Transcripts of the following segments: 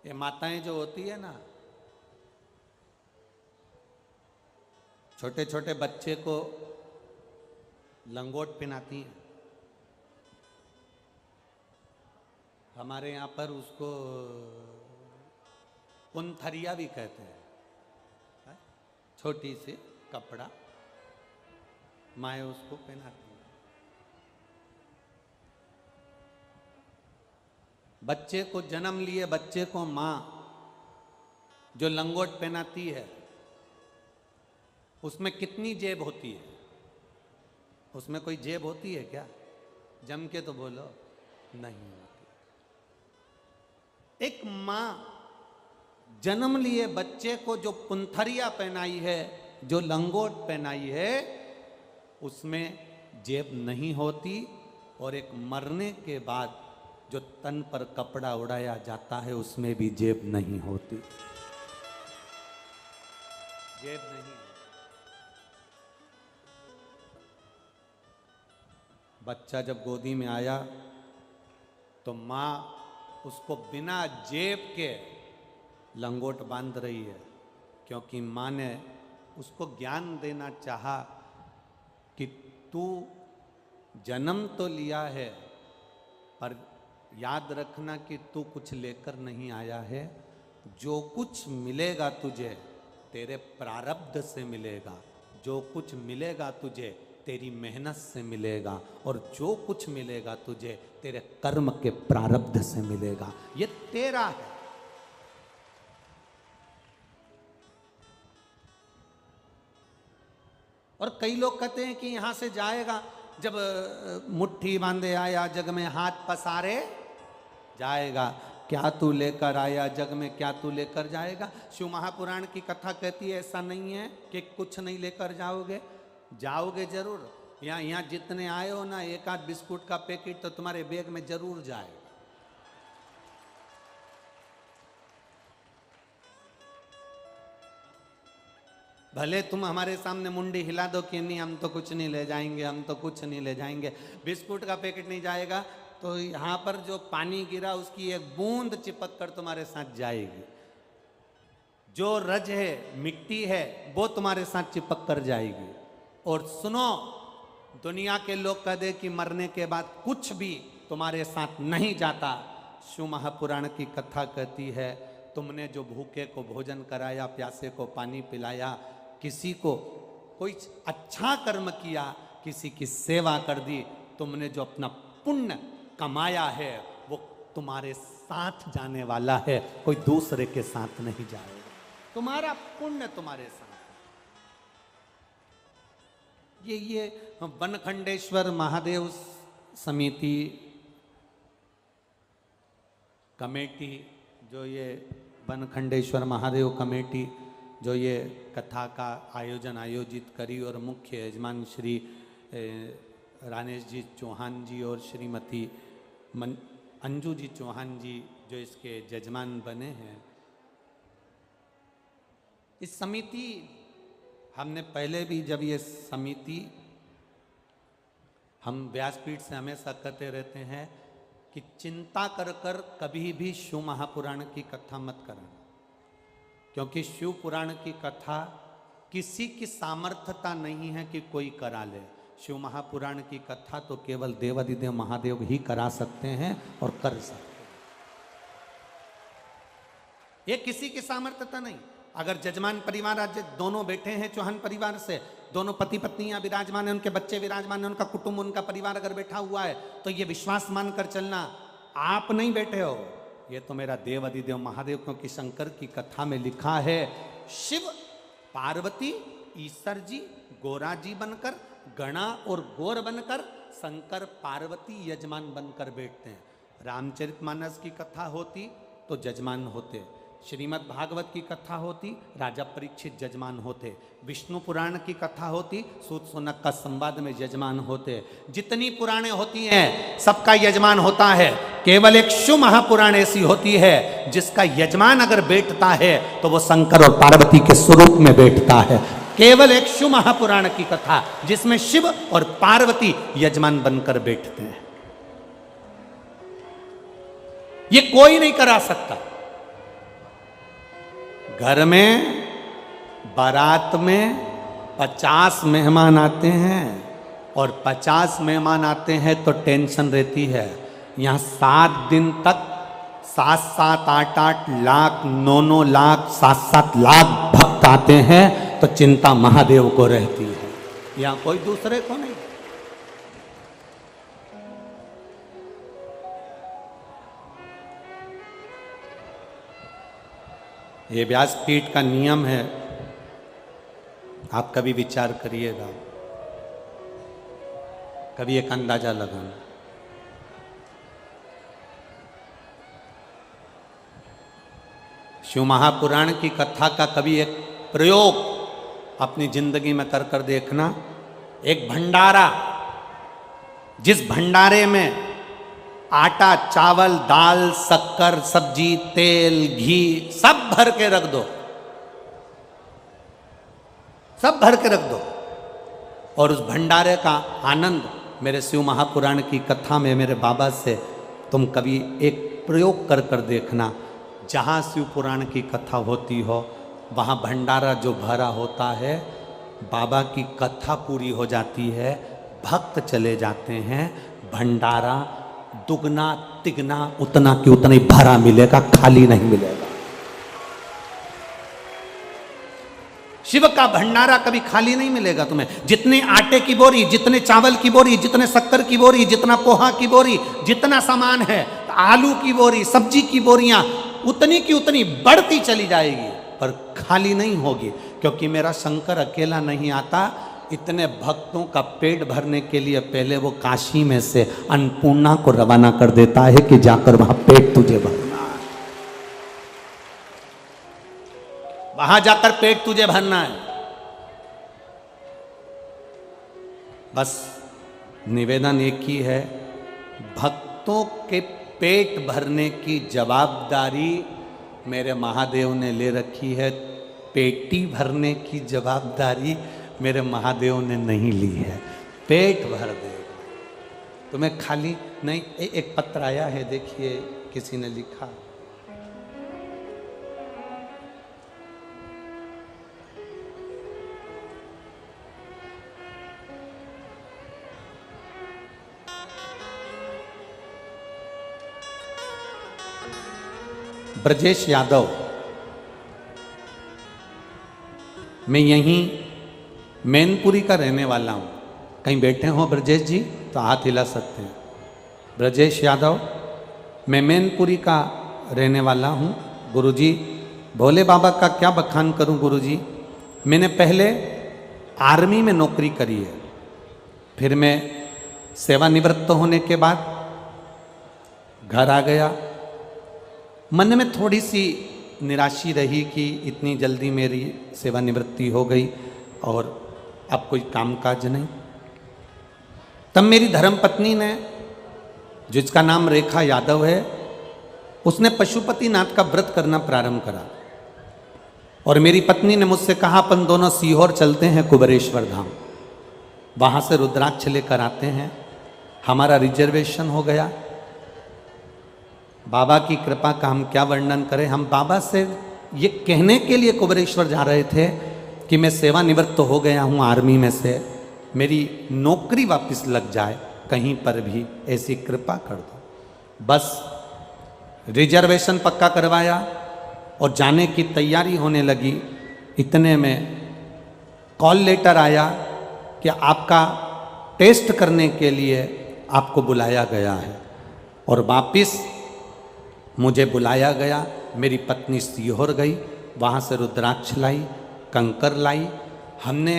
ये माताएं जो होती है ना, छोटे छोटे बच्चे को लंगोट पहनाती हैं। हमारे यहाँ पर उसको पुंथरिया भी कहते हैं। छोटी सी कपड़ा माए उसको पहनाती हैं। बच्चे को जन्म लिए बच्चे को माँ जो लंगोट पहनाती है, उसमें कितनी जेब होती है? उसमें कोई जेब होती है क्या? जम के तो बोलो, नहीं होती। एक माँ जन्म लिए बच्चे को जो पुंथरिया पहनाई है, जो लंगोट पहनाई है, उसमें जेब नहीं होती। और एक मरने के बाद जो तन पर कपड़ा उड़ाया जाता है, उसमें भी जेब नहीं होती। जेब नहीं। बच्चा जब गोदी में आया तो माँ उसको बिना जेब के लंगोट बांध रही है, क्योंकि माँ ने उसको ज्ञान देना चाहा कि तू जन्म तो लिया है, पर याद रखना कि तू कुछ लेकर नहीं आया है। जो कुछ मिलेगा तुझे तेरे प्रारब्ध से मिलेगा, जो कुछ मिलेगा तुझे तेरी मेहनत से मिलेगा, और जो कुछ मिलेगा तुझे तेरे कर्म के प्रारब्ध से मिलेगा। ये तेरा है। और कई लोग कहते हैं कि यहां से जाएगा, जब मुट्ठी बांधे आया जग में हाथ पसारे जाएगा। क्या तू लेकर आया जग में, क्या तू लेकर जाएगा? शिव महापुराण की कथा कहती है ऐसा नहीं है कि कुछ नहीं लेकर जाओगे, जाओगे जरूर। यहाँ जितने आए हो ना, एक आध बिस्कुट का पैकेट तो तुम्हारे बैग में जरूर जाएगा। भले तुम हमारे सामने मुंडी हिला दो कि नहीं हम तो कुछ नहीं ले जाएंगे, हम तो कुछ नहीं ले जाएंगे, बिस्कुट का पैकेट नहीं जाएगा, तो यहाँ पर जो पानी गिरा उसकी एक बूंद चिपक कर तुम्हारे साथ जाएगी। जो रज है, मिट्टी है, वो तुम्हारे साथ चिपक कर जाएगी। और सुनो, दुनिया के लोग कह दे कि मरने के बाद कुछ भी तुम्हारे साथ नहीं जाता। शिव महापुराण की कथा कहती है, तुमने जो भूखे को भोजन कराया, प्यासे को पानी पिलाया, किसी को कोई अच्छा कर्म किया, किसी की सेवा कर दी, तुमने जो अपना पुण्य कमाया है वो तुम्हारे साथ जाने वाला है, कोई दूसरे के साथ नहीं जाएगा। तुम्हारा पुण्य तुम्हारे साथ। ये बनखंडेश्वर महादेव समिति कमेटी, जो ये बनखंडेश्वर महादेव कमेटी जो ये कथा का आयोजित करी, और मुख्य यजमान श्री रानेश जी चौहान जी और श्रीमती अंजू जी चौहान जी जो इसके जजमान बने हैं। इस समिति, हमने पहले भी जब ये समिति, हम व्यासपीठ से हमेशा कहते रहते हैं कि चिंता कर कर कभी भी शिव महापुराण की कथा मत करना, क्योंकि शिव पुराण की कथा किसी की सामर्थ्यता नहीं है कि कोई करा ले। शिव महापुराण की कथा तो केवल देवाधिदेव महादेव ही करा सकते हैं और कर सकते हैं। ये किसी की सामर्थ्यता नहीं। अगर जजमान परिवार आज दोनों बैठे हैं चौहान परिवार से, दोनों पति पत्नियां विराजमान है, उनके बच्चे विराजमान है, उनका कुटुंब, उनका परिवार अगर बैठा हुआ है, तो ये विश्वास मानकर चलना, आप नहीं बैठे हो, ये तो मेरा देव अधिदेव महादेव। क्योंकि शंकर की कथा में लिखा है, शिव पार्वती ईश्वर जी गोरा जी बनकर, गणा और गौर बनकर, शंकर पार्वती यजमान बनकर बैठते हैं। रामचरितमानस की कथा होती तो जजमान होते, श्रीमद् भागवत की कथा होती राजा परीक्षित जजमान होते, विष्णु पुराण की कथा होती सूत सोनक का संवाद में यजमान होते। जितनी पुराणे होती हैं सबका यजमान होता है, केवल एक शिव महापुराण ऐसी होती है जिसका यजमान अगर बैठता है तो वो शंकर और पार्वती के स्वरूप में बैठता है। केवल एक शिव महापुराण की कथा जिसमें शिव और पार्वती यजमान बनकर बैठते हैं। ये कोई नहीं करा सकता। घर में बारात में 50 मेहमान आते हैं और 50 मेहमान आते हैं तो टेंशन रहती है। यहाँ 7 दिन तक 7-7, 8-8 लाख, 9-9 लाख, 7-7 लाख भक्त आते हैं तो चिंता महादेव को रहती है, यहाँ कोई दूसरे को नहीं। ये व्यासपीठ का नियम है, आप कभी विचार करिएगा, कभी एक अंदाजा लगाना। शिव महापुराण की कथा का कभी एक प्रयोग अपनी जिंदगी में कर कर देखना। एक भंडारा, जिस भंडारे में आटा, चावल, दाल, शक्कर, सब्जी, तेल, घी सब भर के रख दो, सब भर के रख दो, और उस भंडारे का आनंद मेरे शिव महापुराण की कथा में मेरे बाबा से तुम कभी एक प्रयोग कर कर देखना। जहाँ शिव पुराण की कथा होती हो वहाँ भंडारा जो भरा होता है, बाबा की कथा पूरी हो जाती है, भक्त चले जाते हैं, भंडारा दुगना तिगना उतना कि उतना ही भरा मिलेगा, खाली नहीं मिलेगा। शिव का भंडारा कभी खाली नहीं मिलेगा तुम्हें। जितने आटे की बोरी, जितने चावल की बोरी, जितने शक्कर की बोरी, जितना पोहा की बोरी, जितना सामान है, आलू की बोरी, सब्जी की बोरियां उतनी की उतनी बढ़ती चली जाएगी, पर खाली नहीं होगी, क्योंकि मेरा शंकर अकेला नहीं आता। इतने भक्तों का पेट भरने के लिए पहले वो काशी में से अन्नपूर्णा को रवाना कर देता है कि जाकर वहां पेट तुझे भरना है, वहां जाकर पेट तुझे भरना है। बस निवेदन एक ही है, भक्तों के पेट भरने की जवाबदारी मेरे महादेव ने ले रखी है, पेटी भरने की जवाबदारी मेरे महादेव ने नहीं ली है। पेट भर देगा, तुम्हें खाली नहीं। एक पत्र आया है, देखिए किसी ने लिखा, ब्रजेश यादव, मैं यहीं मैनपुरी का रहने वाला हूँ। कहीं बैठे हो ब्रजेश जी तो हाथ हिला सकते हैं। ब्रजेश यादव, मैं मैनपुरी का रहने वाला हूँ। गुरुजी, भोले बाबा का क्या बखान करूँ गुरुजी। मैंने पहले आर्मी में नौकरी करी है, फिर मैं सेवानिवृत्त होने के बाद घर आ गया। मन में थोड़ी सी निराशी रही कि इतनी जल्दी मेरी सेवानिवृत्ति हो गई और अब कोई कामकाज नहीं। तब मेरी धर्मपत्नी ने, जिसका नाम रेखा यादव है, उसने पशुपतिनाथ का व्रत करना प्रारंभ करा और मेरी पत्नी ने मुझसे कहा अपन दोनों सीहोर चलते हैं कुबेरेश्वर धाम, वहाँ से रुद्राक्ष लेकर आते हैं। हमारा रिजर्वेशन हो गया। बाबा की कृपा का हम क्या वर्णन करें। हम बाबा से ये कहने के लिए कुबेरेश्वर जा रहे थे कि मैं सेवानिवृत्त हो गया हूँ आर्मी में से, मेरी नौकरी वापस लग जाए कहीं पर भी, ऐसी कृपा कर दो। बस रिजर्वेशन पक्का करवाया और जाने की तैयारी होने लगी। इतने में कॉल लेटर आया कि आपका टेस्ट करने के लिए आपको बुलाया गया है, और वापिस मुझे बुलाया गया। मेरी पत्नी सीहोर गई, वहाँ से रुद्राक्ष लाई, कंकर लाई। हमने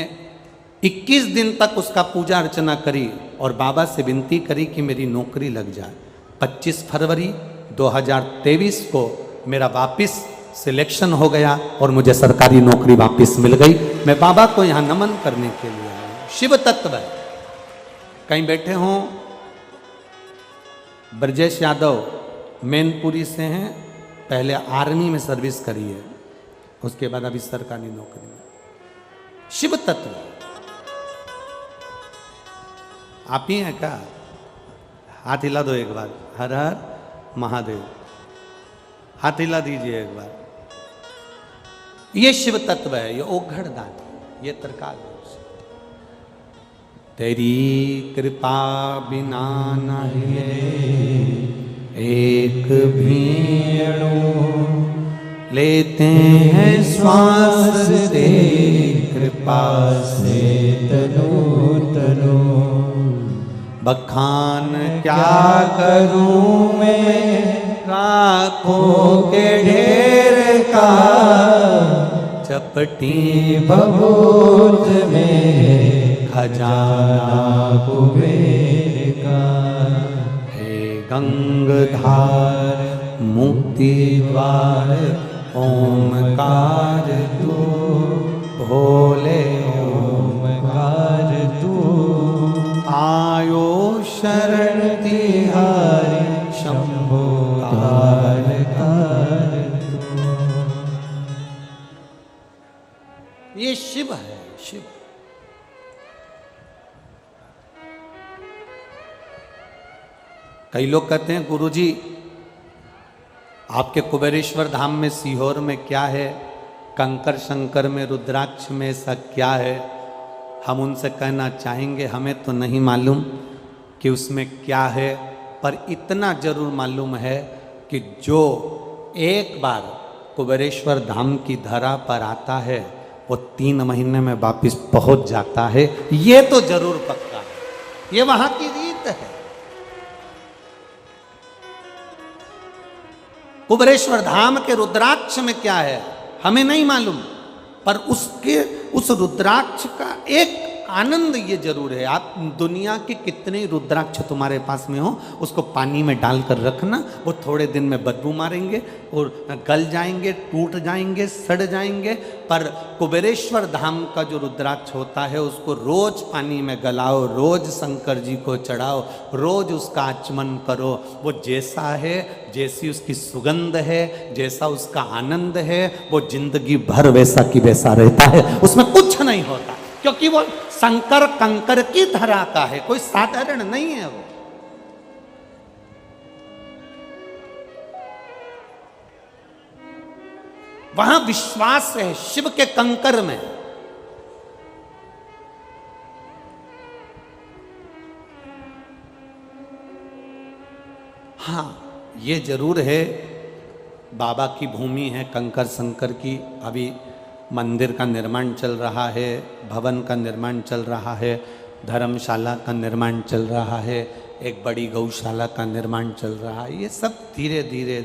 21 दिन तक उसका पूजा अर्चना करी और बाबा से विनती करी कि मेरी नौकरी लग जाए। 25 फरवरी 2023 को मेरा वापस सिलेक्शन हो गया और मुझे सरकारी नौकरी वापस मिल गई। मैं बाबा को यहाँ नमन करने के लिए आया हूँ। शिव तत्व है। कहीं बैठे हों, ब्रजेश यादव मैनपुरी से हैं, पहले आर्मी में सर्विस करी है, उसके बाद अभी सरकारी नौकरी में। शिव तत्व आप ही हैं क्या? हाथ हिला दो एक बार। हर हर महादेव, हाथ हिला दीजिए एक बार। ये शिव तत्व है, ये ओघड़ दान, ये त्रिकाल। तेरी कृपा बिना न हिले एक भी अणु, लेते हैं श्वास तेरी कृपा से तनु तनु। बखान क्या करूं मैं राखों के ढेर का, चपटी भभूत में खजाना कुबेर का। हे गंगधार मुक्ति द्वार ओमकार तू, भोले ओमकार तू। आयो शरण तिहारी शंभो कार कार तू। ये शिव है, शिव। कई लोग कहते हैं गुरुजी आपके कुबेरेश्वर धाम में सीहोर में क्या है, कंकर शंकर में रुद्राक्ष में ऐसा क्या है। हम उनसे कहना चाहेंगे हमें तो नहीं मालूम कि उसमें क्या है, पर इतना जरूर मालूम है कि जो एक बार कुबेरेश्वर धाम की धरा पर आता है वो 3 महीने में वापिस पहुंच जाता है। ये तो जरूर पक्का है, ये वहां की रीत है। कुबेरेश्वर धाम के रुद्राक्ष में क्या है हमें नहीं मालूम, पर उसके उस रुद्राक्ष का एक आनंद ये जरूर है। आप दुनिया के कितने रुद्राक्ष तुम्हारे पास में हो, उसको पानी में डालकर रखना, वो थोड़े दिन में बदबू मारेंगे और गल जाएंगे, टूट जाएंगे, सड़ जाएंगे। पर कुबेरेश्वर धाम का जो रुद्राक्ष होता है उसको रोज पानी में गलाओ, रोज शंकर जी को चढ़ाओ, रोज उसका आचमन करो। वो जैसा है, जैसी उसकी सुगंध है, जैसा उसका आनंद है, वो जिंदगी भर वैसा की वैसा रहता है, उसमें कुछ नहीं होता, क्योंकि वो शंकर कंकर की धरा का है, कोई साधारण नहीं है वो। वहां विश्वास है शिव के कंकर में। हाँ, ये जरूर है बाबा की भूमि है कंकर शंकर की। अभी मंदिर का निर्माण चल रहा है, भवन का निर्माण चल रहा है, धर्मशाला का निर्माण चल रहा है, एक बड़ी गौशाला का निर्माण चल रहा है। ये सब धीरे धीरे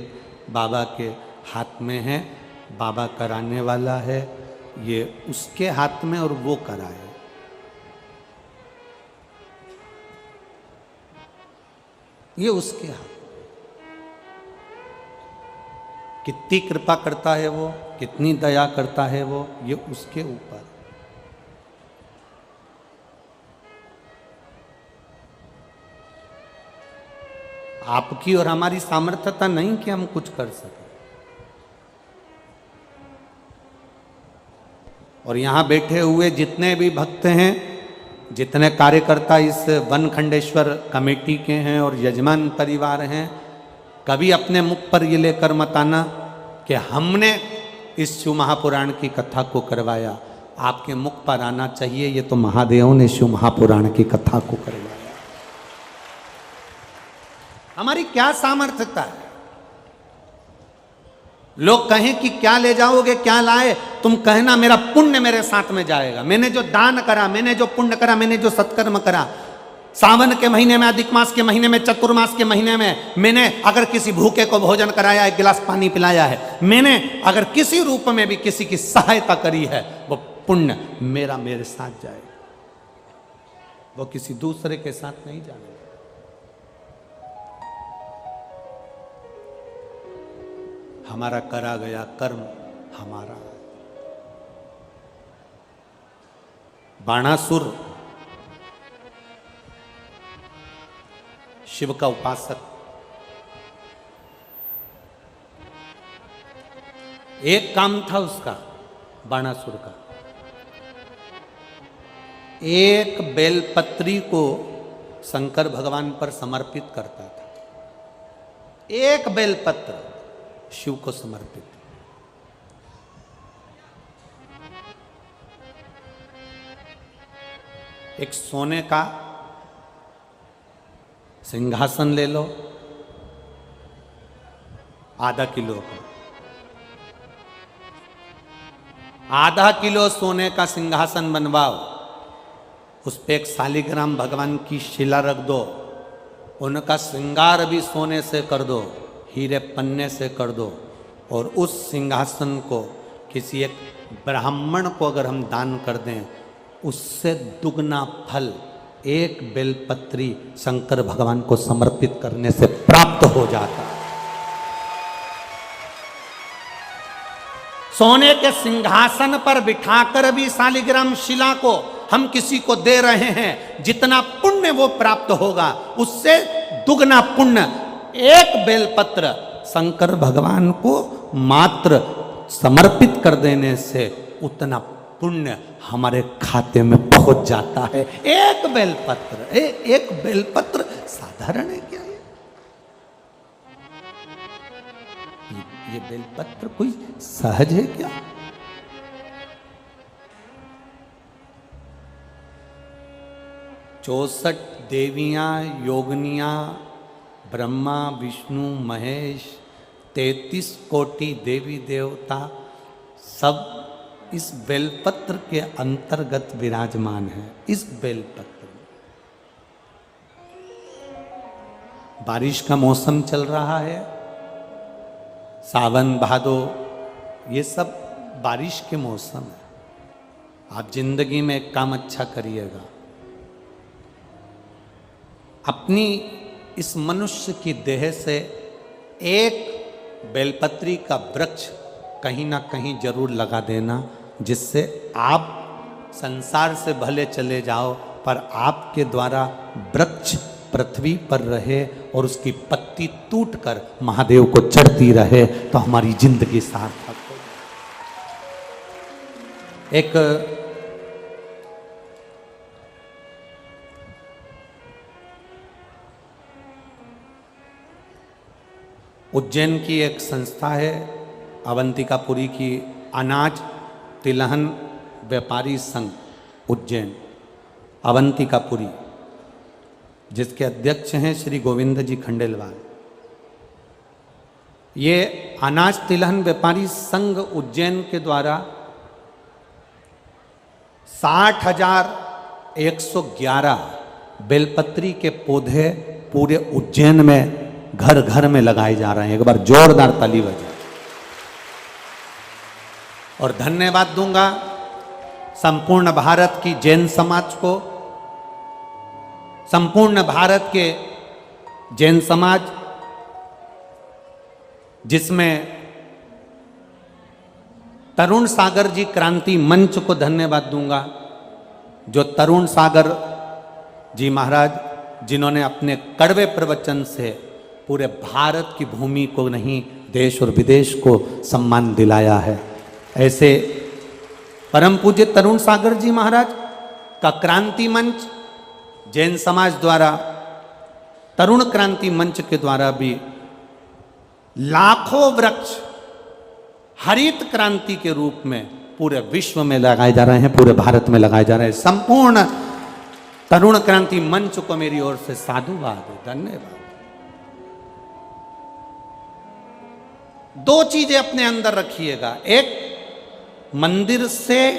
बाबा के हाथ में है, बाबा कराने वाला है, ये उसके हाथ में और वो कराए। ये उसके हाथ, कितनी कृपा करता है वो, कितनी दया करता है वो, ये उसके ऊपर। आपकी और हमारी सामर्थ्यता नहीं कि हम कुछ कर सकें। और यहां बैठे हुए जितने भी भक्त हैं, जितने कार्यकर्ता इस वनखंडेश्वर कमेटी के हैं और यजमान परिवार हैं, कभी अपने मुख पर ये लेकर मत आना कि हमने इस शिव महापुराण की कथा को करवाया। आपके मुख पर आना चाहिए ये तो महादेव ने शिव महापुराण की कथा को करवाया। हमारी क्या सामर्थ्यता है? लोग कहें कि क्या ले जाओगे, क्या लाए, तुम कहना मेरा पुण्य मेरे साथ में जाएगा। मैंने जो दान करा, मैंने जो पुण्य करा, मैंने जो सत्कर्म करा, सावन के महीने में, अधिक मास के महीने में, चतुर्मास के महीने में मैंने अगर किसी भूखे को भोजन कराया, एक गिलास पानी पिलाया है, मैंने अगर किसी रूप में भी किसी की सहायता करी है, वो पुण्य मेरा मेरे साथ जाएगा, वो किसी दूसरे के साथ नहीं जाएगा। हमारा करा गया कर्म हमारा। बाणासुर शिव का उपासक, एक काम था उसका, बाणासुर का, एक बेलपत्री को शंकर भगवान पर समर्पित करता था। एक बेलपत्र शिव को समर्पित। एक सोने का सिंहासन ले लो, आधा किलो का, आधा किलो सोने का सिंहासन बनवाओ, उस पे एक शालिग्राम भगवान की शिला रख दो, उनका श्रृंगार भी सोने से कर दो, हीरे पन्ने से कर दो, और उस सिंहासन को किसी एक ब्राह्मण को अगर हम दान कर दें, उससे दुगना फल एक बेलपत्री शंकर भगवान को समर्पित करने से प्राप्त हो जाता है। सोने के सिंहासन पर बिठाकर भी शालिग्राम शिला को हम किसी को दे रहे हैं, जितना पुण्य वो प्राप्त होगा उससे दुगना पुण्य एक बेलपत्र शंकर भगवान को मात्र समर्पित कर देने से उतना पुण्य हमारे खाते में पहुंच जाता है। एक बेलपत्र, एक बेलपत्र साधारण है क्या? ये बेलपत्र कोई सहज है क्या? चौसठ देवियां योगनियां, ब्रह्मा विष्णु महेश, 33 कोटि देवी देवता सब इस बेलपत्र के अंतर्गत विराजमान है। इस बेलपत्र में बारिश का मौसम चल रहा है, सावन भादो, ये सब बारिश के मौसम है। आप जिंदगी में एक काम अच्छा करिएगा, अपनी इस मनुष्य की देह से एक बेलपत्री का वृक्ष कहीं ना कहीं जरूर लगा देना, जिससे आप संसार से भले चले जाओ पर आपके द्वारा वृक्ष पृथ्वी पर रहे और उसकी पत्ती टूटकर महादेव को चढ़ती रहे, तो हमारी जिंदगी सार्थक हो। एक उज्जैन की एक संस्था है, अवंतिकापुरी की, अनाज तिलहन व्यापारी संघ उज्जैन अवंतिकापुरी, जिसके अध्यक्ष हैं श्री गोविंद जी खंडेलवाल। ये अनाज तिलहन व्यापारी संघ उज्जैन के द्वारा 60,111 बेलपत्री के पौधे पूरे उज्जैन में घर घर में लगाए जा रहे हैं। एक बार जोरदार ताली बजाए। और धन्यवाद दूंगा संपूर्ण भारत की जैन समाज को, संपूर्ण भारत के जैन समाज जिसमें तरुण सागर जी क्रांति मंच को धन्यवाद दूंगा, जो तरुण सागर जी महाराज जिन्होंने अपने कड़वे प्रवचन से पूरे भारत की भूमि को नहीं देश और विदेश को सम्मान दिलाया है। ऐसे परम पूज्य तरुण सागर जी महाराज का क्रांति मंच जैन समाज द्वारा, तरुण क्रांति मंच के द्वारा भी लाखों वृक्ष हरित क्रांति के रूप में पूरे विश्व में लगाए जा रहे हैं, पूरे भारत में लगाए जा रहे हैं। संपूर्ण तरुण क्रांति मंच को मेरी ओर से साधुवाद, धन्यवाद। दो चीजें अपने अंदर रखिएगा, एक मंदिर से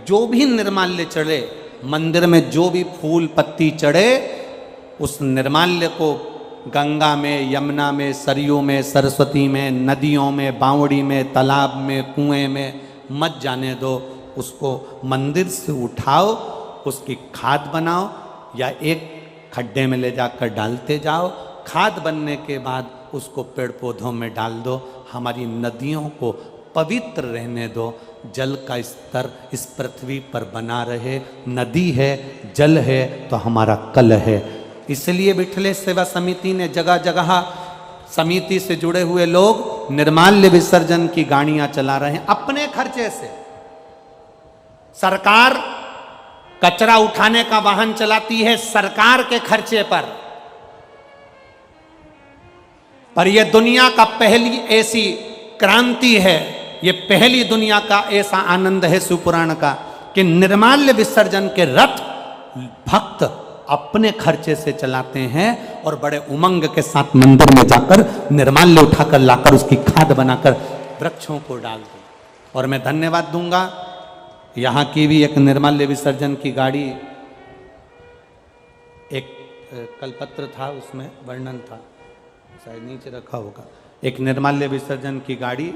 जो भी निर्माल्य चढ़े, मंदिर में जो भी फूल पत्ती चढ़े, उस निर्माल्य को गंगा में, यमुना में, सरयू में, सरस्वती में, नदियों में, बावड़ी में, तालाब में, कुएं में मत जाने दो। उसको मंदिर से उठाओ, उसकी खाद बनाओ या एक खड्डे में ले जाकर डालते जाओ। खाद बनने के बाद उसको पेड़ पौधों में डाल दो। हमारी नदियों को पवित्र रहने दो, जल का स्तर इस पृथ्वी पर बना रहे। नदी है, जल है तो हमारा कल है। इसलिए विठले सेवा समिति ने जगह जगह समिति से जुड़े हुए लोग निर्माल्य विसर्जन की गाड़ियां चला रहे हैं अपने खर्चे से। सरकार कचरा उठाने का वाहन चलाती है सरकार के खर्चे पर यह दुनिया का पहली ऐसी क्रांति है, ये पहली दुनिया का ऐसा आनंद है शिवपुराण का कि निर्माल्य विसर्जन के रथ भक्त अपने खर्चे से चलाते हैं और बड़े उमंग के साथ मंदिर में जाकर निर्माल्य उठाकर लाकर उसकी खाद बनाकर वृक्षों को डालते हैं। और मैं धन्यवाद दूंगा, यहाँ की भी एक निर्माल्य विसर्जन की गाड़ी, एक कलपत्र था उसमें वर्णन था, शायद नीचे रखा होगा, एक निर्माल्य विसर्जन की गाड़ी।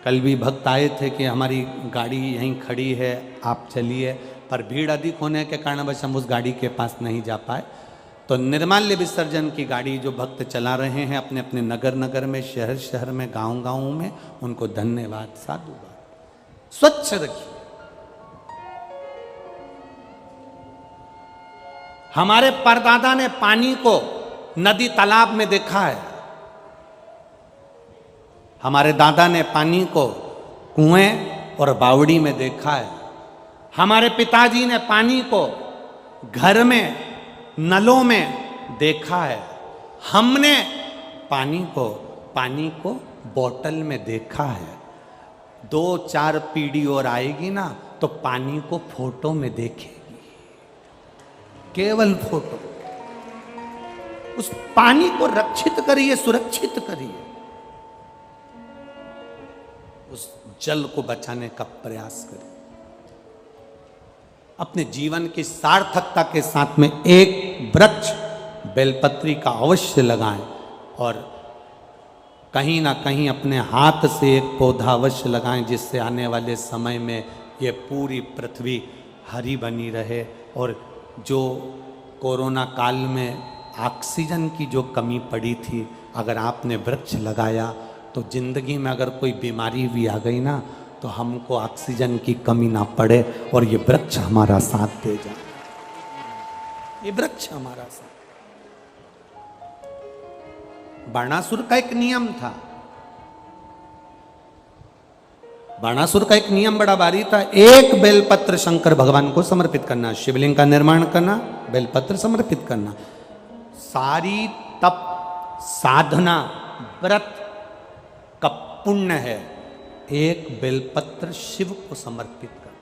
कल भी भक्त आए थे कि हमारी गाड़ी यहीं खड़ी है, आप चलिए, पर भीड़ अधिक होने के कारण बस हम उस गाड़ी के पास नहीं जा पाए। तो निर्माल्य विसर्जन की गाड़ी जो भक्त चला रहे हैं अपने अपने नगर नगर में, शहर शहर में, गांव गांव में, उनको धन्यवाद, साधुवाद। स्वच्छ रखिए। हमारे परदादा ने पानी को नदी तालाब में देखा है, हमारे दादा ने पानी को कुएं और बावड़ी में देखा है, हमारे पिताजी ने पानी को घर में नलों में देखा है, हमने पानी को बोतल में देखा है। 2-4 पीढ़ी और आएगी ना तो पानी को फोटो में देखेगी, केवल फोटो। उस पानी को रक्षित करिए, सुरक्षित करिए, उस जल को बचाने का प्रयास करिए। अपने जीवन की सार्थकता के साथ में एक वृक्ष बेलपत्री का अवश्य लगाएं और कहीं ना कहीं अपने हाथ से एक पौधा अवश्य लगाएं, जिससे आने वाले समय में ये पूरी पृथ्वी हरी बनी रहे। और जो कोरोना काल में ऑक्सीजन की जो कमी पड़ी थी, अगर आपने वृक्ष लगाया तो जिंदगी में अगर कोई बीमारी भी आ गई ना तो हमको ऑक्सीजन की कमी ना पड़े और ये वृक्ष हमारा साथ दे जाए, ये वृक्ष हमारा साथ। बाणासुर का एक नियम था, बाणासुर का एक नियम बड़ा भारी था, एक बेलपत्र शंकर भगवान को समर्पित करना, शिवलिंग का निर्माण करना, बेलपत्र समर्पित करना। सारी तप साधना व्रत का पुण्य है एक बेलपत्र शिव को समर्पित करना।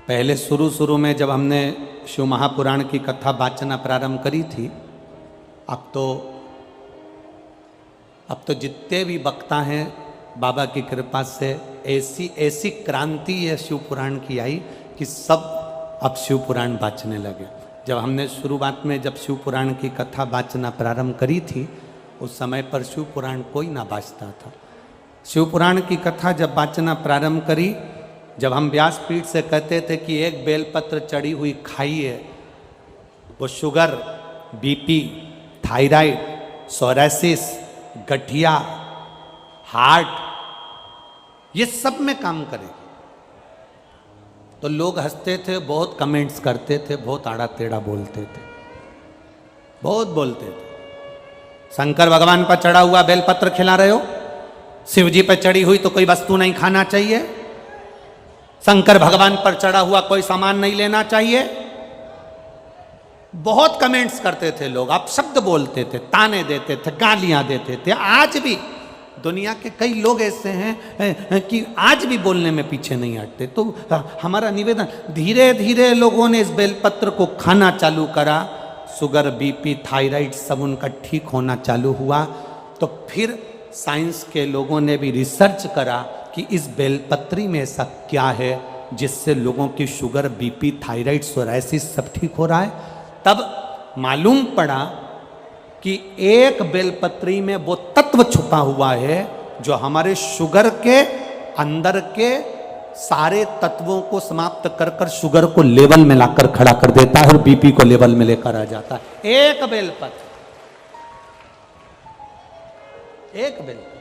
पहले शुरू में जब हमने शिव महापुराण की कथा वाचना प्रारंभ करी थी, अब तो जितने भी वक्ता हैं बाबा की कृपा से ऐसी क्रांति है शिव पुराण की आई कि सब अब शिव पुराण वाचने लगे। जब हमने शुरुआत में जब शिव पुराण की कथा वाचना प्रारंभ करी थी, उस समय पर शिव पुराण कोई ना वाचता था। शिव पुराण की कथा जब वाचना प्रारंभ करी, जब हम व्यासपीठ से कहते थे कि एक बेलपत्र चढ़ी हुई खाइए, वो शुगर, बीपी, थायराइड, सोरासिस, गठिया, हार्ट, ये सब में काम करेगी। तो लोग हंसते थे, बहुत कमेंट्स करते थे, बहुत आड़ा टेढ़ा बोलते थे, बहुत बोलते थे। शंकर भगवान पर चढ़ा हुआ बेलपत्र खिला रहे हो, शिव जी पर चढ़ी हुई तो कोई वस्तु नहीं खाना चाहिए, शंकर भगवान पर चढ़ा हुआ कोई सामान नहीं लेना चाहिए। बहुत कमेंट्स करते थे लोग, आप शब्द बोलते थे, ताने देते थे, गालियां देते थे। आज भी दुनिया के कई लोग ऐसे हैं कि आज भी बोलने में पीछे नहीं हटते। तो हमारा निवेदन, धीरे धीरे लोगों ने इस बेलपत्र को खाना चालू करा, शुगर, बीपी, थायराइड सब उनका ठीक होना चालू हुआ। तो फिर साइंस के लोगों ने भी रिसर्च करा कि इस बेलपत्री में ऐसा क्या है जिससे लोगों की शुगर, बीपी, थायराइड, सोराइसिस सब ठीक हो रहा है। तब मालूम पड़ा कि एक बेलपत्री में वो तत्व छुपा हुआ है जो हमारे शुगर के अंदर के सारे तत्वों को समाप्त कर कर शुगर को लेवल में लाकर खड़ा कर देता है और बीपी को लेवल में लेकर आ जाता है। एक बेलपत्र, एक बेलपत्र।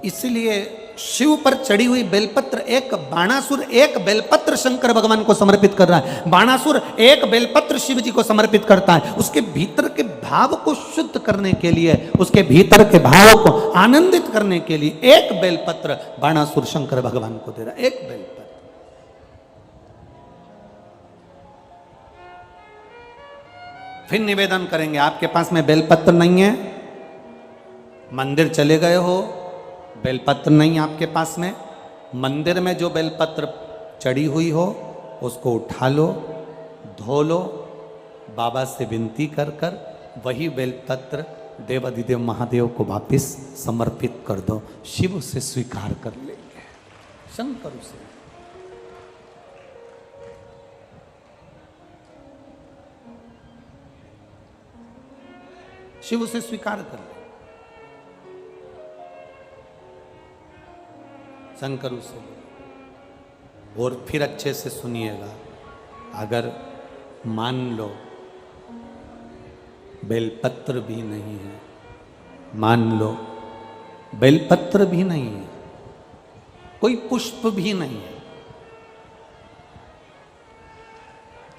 इसलिए शिव पर चढ़ी हुई बेलपत्र, एक बाणासुर एक बेलपत्र शंकर भगवान को समर्पित कर रहा है, बाणासुर एक बेलपत्र शिव जी को समर्पित करता है। उसके भीतर के भाव को शुद्ध करने के लिए, उसके भीतर के भाव को आनंदित करने के लिए एक बेलपत्र बाणासुर शंकर भगवान को दे रहा है, एक बेलपत्र। फिर निवेदन करेंगे, आपके पास में बेलपत्र नहीं है मंदिर चले गए हो, बेलपत्र नहीं आपके पास में, मंदिर में जो बेलपत्र चढ़ी हुई हो उसको उठा लो, धो लो, बाबा से विनती कर कर वही बेलपत्र देवाधिदेव महादेव को वापिस समर्पित कर दो। शिव उसे स्वीकार कर लेंगे, शंकर उसे। शिव उसे स्वीकार कर ले, शंकर उसे। और फिर अच्छे से सुनिएगा, अगर मान लो बेलपत्र भी नहीं है, मान लो बेलपत्र भी नहीं है, कोई पुष्प भी नहीं है,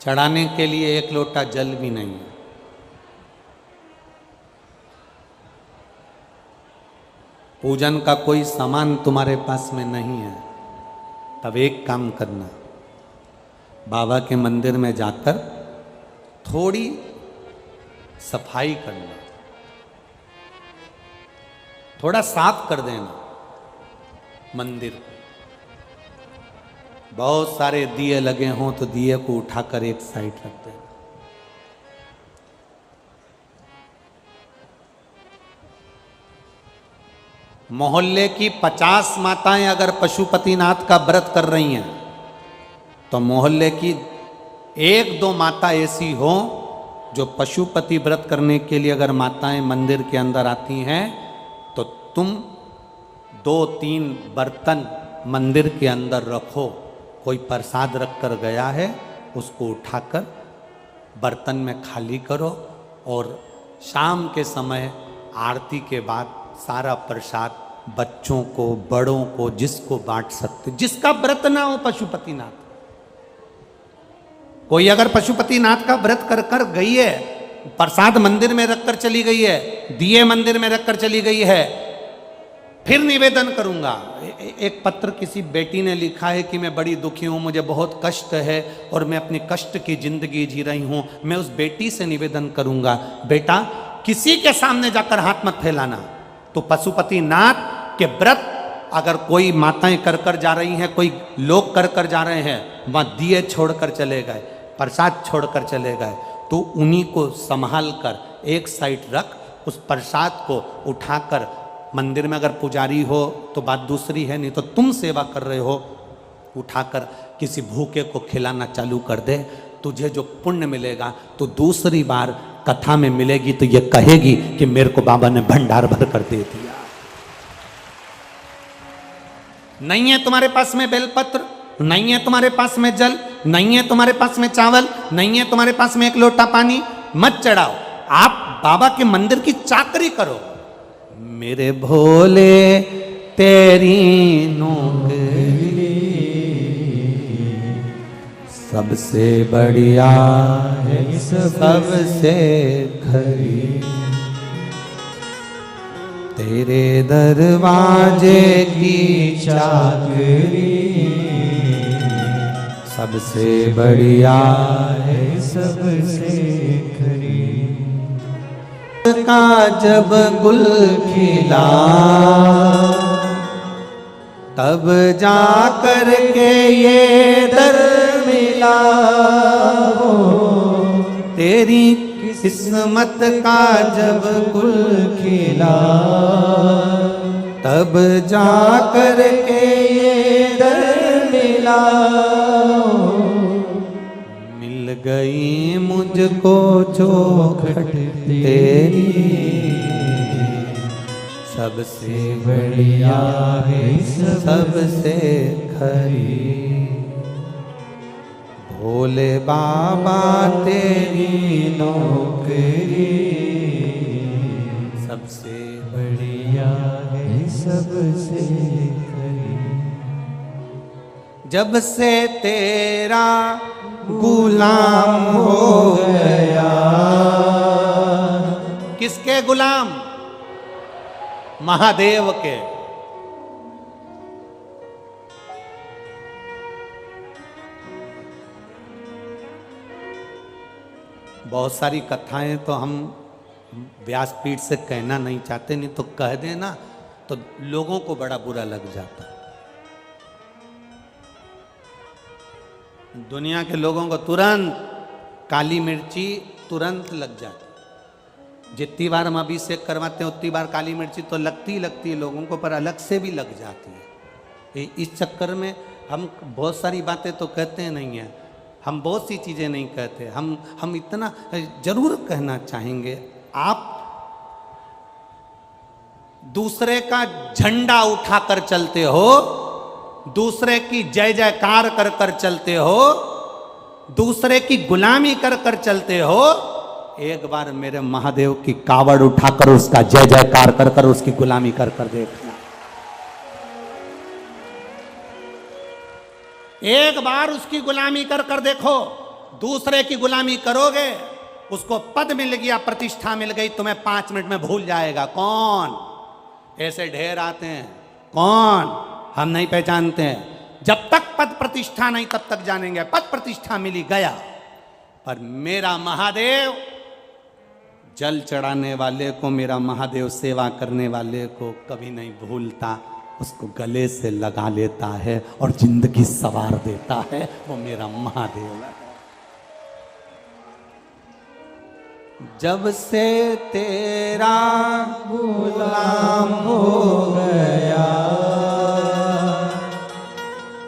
चढ़ाने के लिए एक लोटा जल भी नहीं है, पूजन का कोई सामान तुम्हारे पास में नहीं है, तब एक काम करना, बाबा के मंदिर में जाकर थोड़ी सफाई करना, थोड़ा साफ कर देना मंदिर। बहुत सारे दिए लगे हों तो दिए को उठाकर एक साइड रख देना। मोहल्ले की 50 माताएं अगर पशुपतिनाथ का व्रत कर रही हैं तो मोहल्ले की 1-2 माता ऐसी हो जो पशुपति व्रत करने के लिए अगर माताएं मंदिर के अंदर आती हैं तो तुम 2-3 बर्तन मंदिर के अंदर रखो। कोई प्रसाद रख कर गया है उसको उठाकर बर्तन में खाली करो और शाम के समय आरती के बाद सारा प्रसाद बच्चों को, बड़ों को, जिसको बांट सकते, जिसका व्रत ना हो पशुपतिनाथ। कोई अगर पशुपतिनाथ का व्रत कर कर गई है, प्रसाद मंदिर में रखकर चली गई है, दिए मंदिर में रखकर चली गई है, फिर निवेदन करूंगा। एक पत्र किसी बेटी ने लिखा है कि मैं बड़ी दुखी हूं, मुझे बहुत कष्ट है और मैं अपनी कष्ट की जिंदगी जी रही हूं। मैं उस बेटी से निवेदन करूंगा, बेटा किसी के सामने जाकर हाथ मत फैलाना। तो पशुपतिनाथ के व्रत अगर कोई माताएं कर कर जा रही हैं, कोई लोग कर कर जा रहे हैं, वहां दिए छोड़कर चले गए, प्रसाद छोड़कर चले गए, तो उन्हीं को संभाल कर एक साइड रख, उस प्रसाद को उठाकर मंदिर में अगर पुजारी हो तो बात दूसरी है, नहीं तो तुम सेवा कर रहे हो, उठाकर किसी भूखे को खिलाना चालू कर दे। तुझे जो पुण्य मिलेगा तो दूसरी बार कथा में मिलेगी तो ये कहेगी कि मेरे को बाबा ने भंडार भर कर दे दिया। नहीं है तुम्हारे पास में बेलपत्र, नहीं है तुम्हारे पास में जल, नहीं है तुम्हारे पास में चावल, नहीं है तुम्हारे पास में एक लोटा पानी, मत चढ़ाओ। आप बाबा के मंदिर की चाकरी करो। मेरे भोले तेरी नौकरी सबसे बढ़िया है, सबसे खरी, तेरे दरवाजे की चाकरी सबसे बढ़िया है, सबसे खरी। का जब गुल खिला तब जा कर के ये दर मिला, हो तेरी किस्मत का जब गुल खिला तब जा कर के ये दर मिला। मिल गई मुझको चौखट तेरी सबसे बढ़िया है, सबसे खरी, भोले बाबा तेरी नौकरी सबसे बढ़िया है, सबसे खरी। जब से तेरा गुलाम हो गया, किसके गुलाम? महादेव के। बहुत सारी कथाएं तो हम व्यासपीठ से कहना नहीं चाहते, नहीं तो कह देना तो लोगों को बड़ा बुरा लग जाता। दुनिया के लोगों को तुरंत काली मिर्ची तुरंत लग जाती। जितनी बार हम अभिषेक करवाते हैं उतनी बार काली मिर्ची तो लगती है लोगों को, पर अलग से भी लग जाती है। इस चक्कर में हम बहुत सारी बातें तो कहते नहीं हैं, हम बहुत सी चीज़ें नहीं कहते। हम इतना जरूर कहना चाहेंगे, आप दूसरे का झंडा उठाकर चलते हो, दूसरे की जय जयकार कर कर चलते हो, दूसरे की गुलामी कर कर चलते हो, एक बार मेरे महादेव की कावड़ उठाकर उसका जय जयकार कर कर उसकी गुलामी कर कर देखना। एक बार उसकी गुलामी कर कर देखो। दूसरे की गुलामी करोगे, उसको पद मिल गया, प्रतिष्ठा मिल गई, तुम्हें 5 मिनट में भूल जाएगा। कौन? ऐसे ढेर आते हैं, कौन? हम नहीं पहचानते हैं। जब तक पद प्रतिष्ठा नहीं तब तक जानेंगे। पद प्रतिष्ठा मिली गया, पर मेरा महादेव जल चढ़ाने वाले को, मेरा महादेव सेवा करने वाले को कभी नहीं भूलता, उसको गले से लगा लेता है और जिंदगी सवार देता है। वो मेरा महादेव है। जब से तेरा गुलाम हो गया,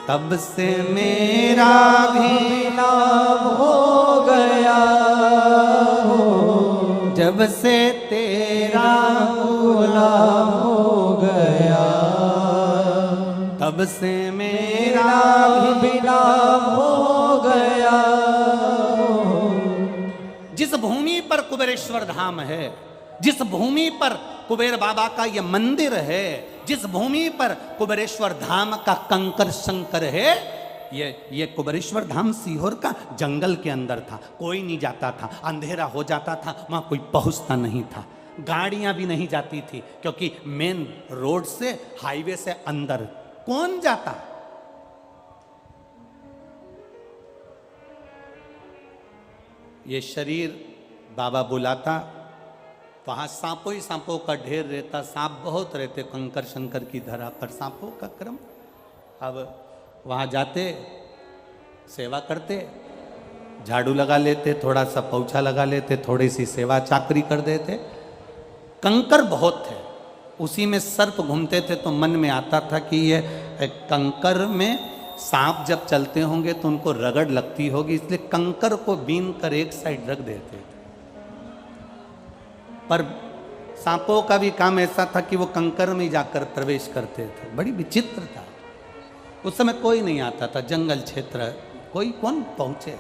तब से मेरा भी नाम हो गया। जब से तेरा गुलाम हो गया, तब से मेरा भी नाम हो गया। जिस भूमि पर कुबेरेश्वर धाम है, जिस भूमि पर कुबेर बाबा का यह मंदिर है, जिस भूमि पर कुबेरेश्वर धाम का कंकर शंकर है, ये कुबेरेश्वर धाम सीहोर का जंगल के अंदर था। कोई नहीं जाता था, अंधेरा हो जाता था, वहां कोई पहुंचता नहीं था, गाड़ियां भी नहीं जाती थी, क्योंकि मेन रोड से, हाईवे से अंदर कौन जाता। ये शरीर बाबा बुलाता, वहां सांपों ही सांपों का ढेर रहता, सांप बहुत रहते कंकर शंकर की धरा पर, सांपों का क्रम। अब वहां जाते, सेवा करते, झाड़ू लगा लेते, थोड़ा सा पोछा लगा लेते, थोड़ी सी सेवा चाकरी कर देते। कंकर बहुत थे, उसी में सर्प घूमते थे, तो मन में आता था कि ये कंकर में सांप जब चलते होंगे तो उनको रगड़ लगती होगी, इसलिए कंकर को बीन कर एक साइड रख देते थे। पर सांपों का भी काम ऐसा था कि वो कंकर में जाकर प्रवेश करते थे। बड़ी विचित्र था। उस समय कोई नहीं आता था, जंगल क्षेत्र, कोई कौन पहुंचे।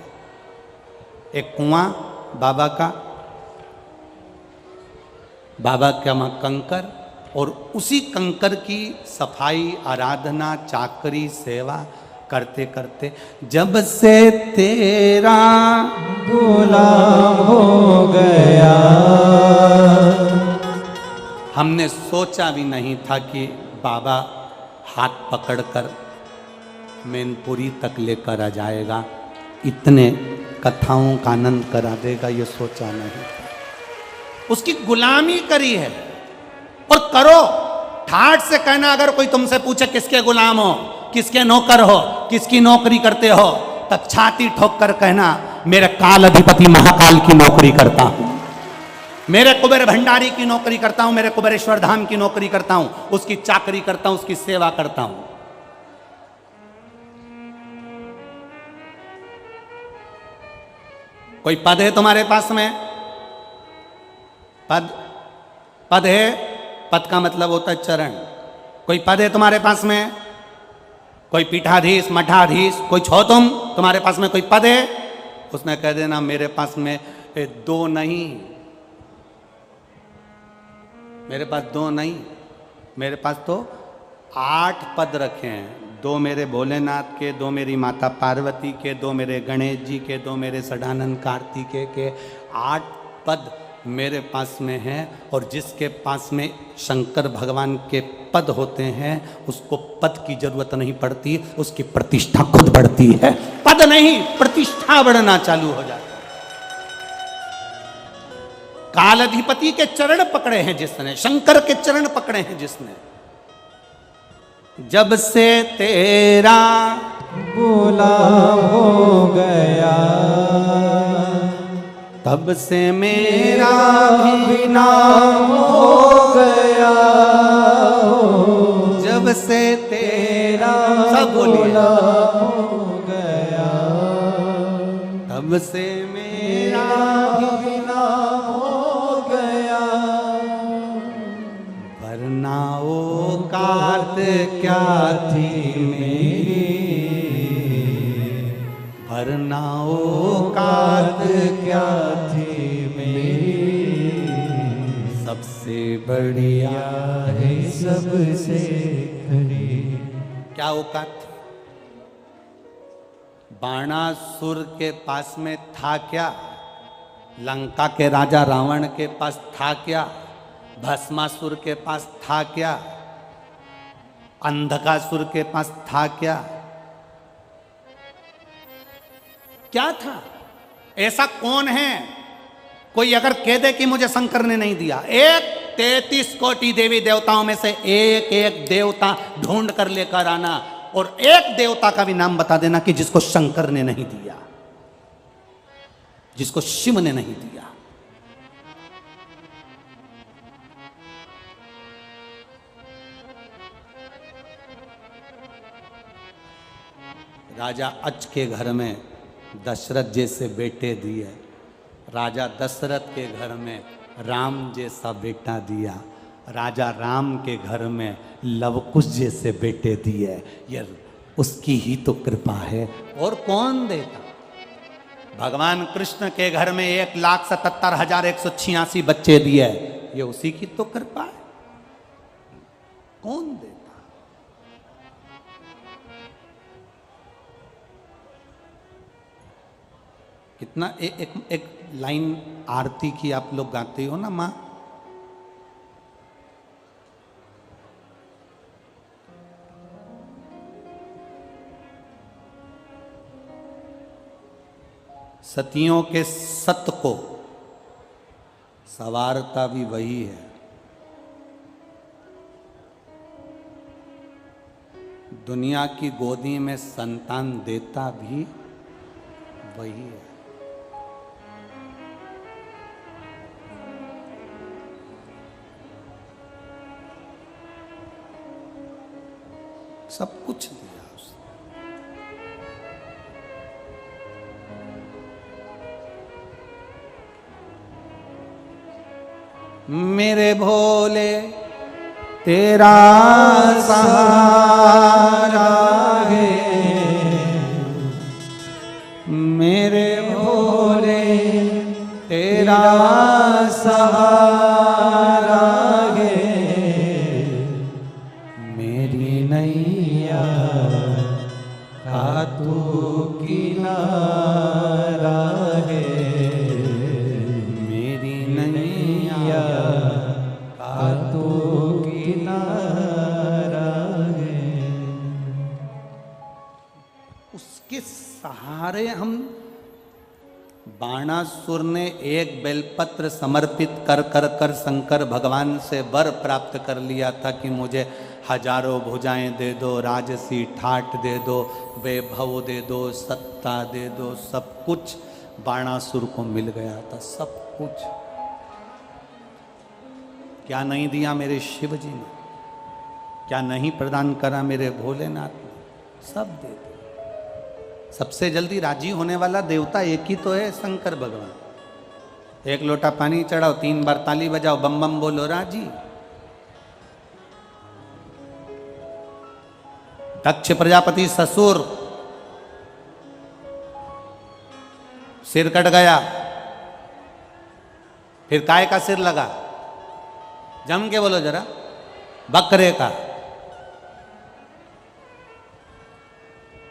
एक कुआं बाबा का वहां कंकर, और उसी कंकर की सफाई, आराधना, चाकरी, सेवा करते करते जब से तेरा गुलाम हो गया, हमने सोचा भी नहीं था कि बाबा हाथ पकड़कर मैनपुरी तक लेकर आ जाएगा, इतने कथाओं का आनंद करा देगा, ये सोचा नहीं। उसकी गुलामी करी है, और करो। ठाठ से कहना, अगर कोई तुमसे पूछे किसके गुलाम हो, किसके नौकर हो, किसकी नौकरी करते हो, तब छाती ठोक कर कहना, मेरे काल अधिपति महाकाल की नौकरी करता हूं, मेरे कुबेर भंडारी की नौकरी करता हूं, मेरे कुबेरेश्वर धाम की नौकरी करता हूं, उसकी चाकरी करता हूं, उसकी सेवा करता हूं। कोई पद है तुम्हारे पास में? पद है, पद का मतलब होता है चरण। कोई पद है तुम्हारे पास में? कोई पीठाधीश, मठाधीश, कोई छो तुम्हारे पास में कोई पद है? उसने कह देना मेरे पास में 2 नहीं, मेरे पास 2 नहीं, मेरे पास तो 8 पद रखे हैं। 2 मेरे भोलेनाथ के, 2 मेरी माता पार्वती के, 2 मेरे गणेश जी के, 2 मेरे सदानंद कार्तिकेय के, 8 पद मेरे पास में है। और जिसके पास में शंकर भगवान के पद होते हैं, उसको पद की जरूरत नहीं पड़ती, उसकी प्रतिष्ठा खुद बढ़ती है। पद नहीं, प्रतिष्ठा बढ़ना चालू हो जाता है। कालाधिपति के चरण पकड़े हैं जिसने, शंकर के चरण पकड़े हैं जिसने। जब से तेरा बोला हो गया, तब से मेरा भी नाम हो गया। जब से तेरा सब बोलिए, बोला हो गया, तब से मेरा भी नाम हो गया। वरना औकात क्या थी मेरी, वरना औकात क्या थी मेरी, सबसे बढ़िया है सबसे खरी। क्या औकात थी? बाणासुर के पास में था क्या? लंका के राजा रावण के पास था क्या? भस्मासुर के पास था क्या? अंधकासुर के पास था क्या? क्या था? ऐसा कौन है कोई अगर कह दे कि मुझे शंकर ने नहीं दिया? एक 33 कोटि देवी देवताओं में से एक एक देवता ढूंढ कर लेकर आना और एक देवता का भी नाम बता देना कि जिसको शंकर ने नहीं दिया, जिसको शिव ने नहीं दिया। राजा अच के घर में दशरथ जैसे बेटे दिए, राजा दशरथ के घर में राम जैसा बेटा दिया, राजा राम के घर में लवकुश जैसे बेटे दिए। ये उसकी ही तो कृपा है, और कौन देता? भगवान कृष्ण के घर में 1,77,186 बच्चे दिए, ये उसी की तो कृपा है। कौन देता? कितना एक लाइन आरती की आप लोग गाते हो ना माँ, सतियों के सत को सवारता भी वही है, दुनिया की गोदी में संतान देता भी वही है। सब कुछ दिया उसने। मेरे भोले तेरा सहारा है, मेरे भोले तेरा सहारा है, मेरी नैया का तू किनारा है, मेरी नैया का तू किनारा है। उसके सहारे हम, बाणासुर ने एक बेलपत्र समर्पित कर कर कर शंकर भगवान से वर प्राप्त कर लिया था कि मुझे हजारों भुजाएं दे दो, राजसी ठाट दे दो, वैभव दे दो, सत्ता दे दो। सब कुछ बाणासुर को मिल गया था, सब कुछ। क्या नहीं दिया मेरे शिव जी ने? क्या नहीं प्रदान करा मेरे भोलेनाथ ने? सब दे दिया। सबसे जल्दी राजी होने वाला देवता एक ही तो है, शंकर भगवान। एक लोटा पानी चढ़ाओ, 3 बार ताली बजाओ, बम बम बोलो, राजी। दक्ष प्रजापति ससुर, सिर कट गया, फिर काय का सिर लगा? जम के बोलो जरा, बकरे का।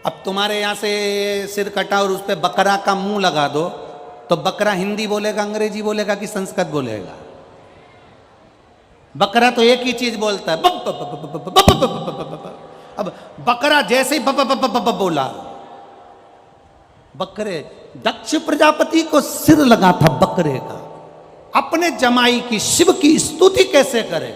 अब तुम्हारे यहां से सिर कटा और उस पर बकरा का मुंह लगा दो, तो बकरा हिंदी बोलेगा, अंग्रेजी बोलेगा कि संस्कृत बोलेगा? बकरा तो एक ही चीज बोलता है, बप बप बप बप बप बप बप बप। अब बकरा जैसे ही बप बप बप बप बोला, बकरे, दक्ष प्रजापति को सिर लगा था बकरे का, अपने जमाई की, शिव की स्तुति कैसे करे?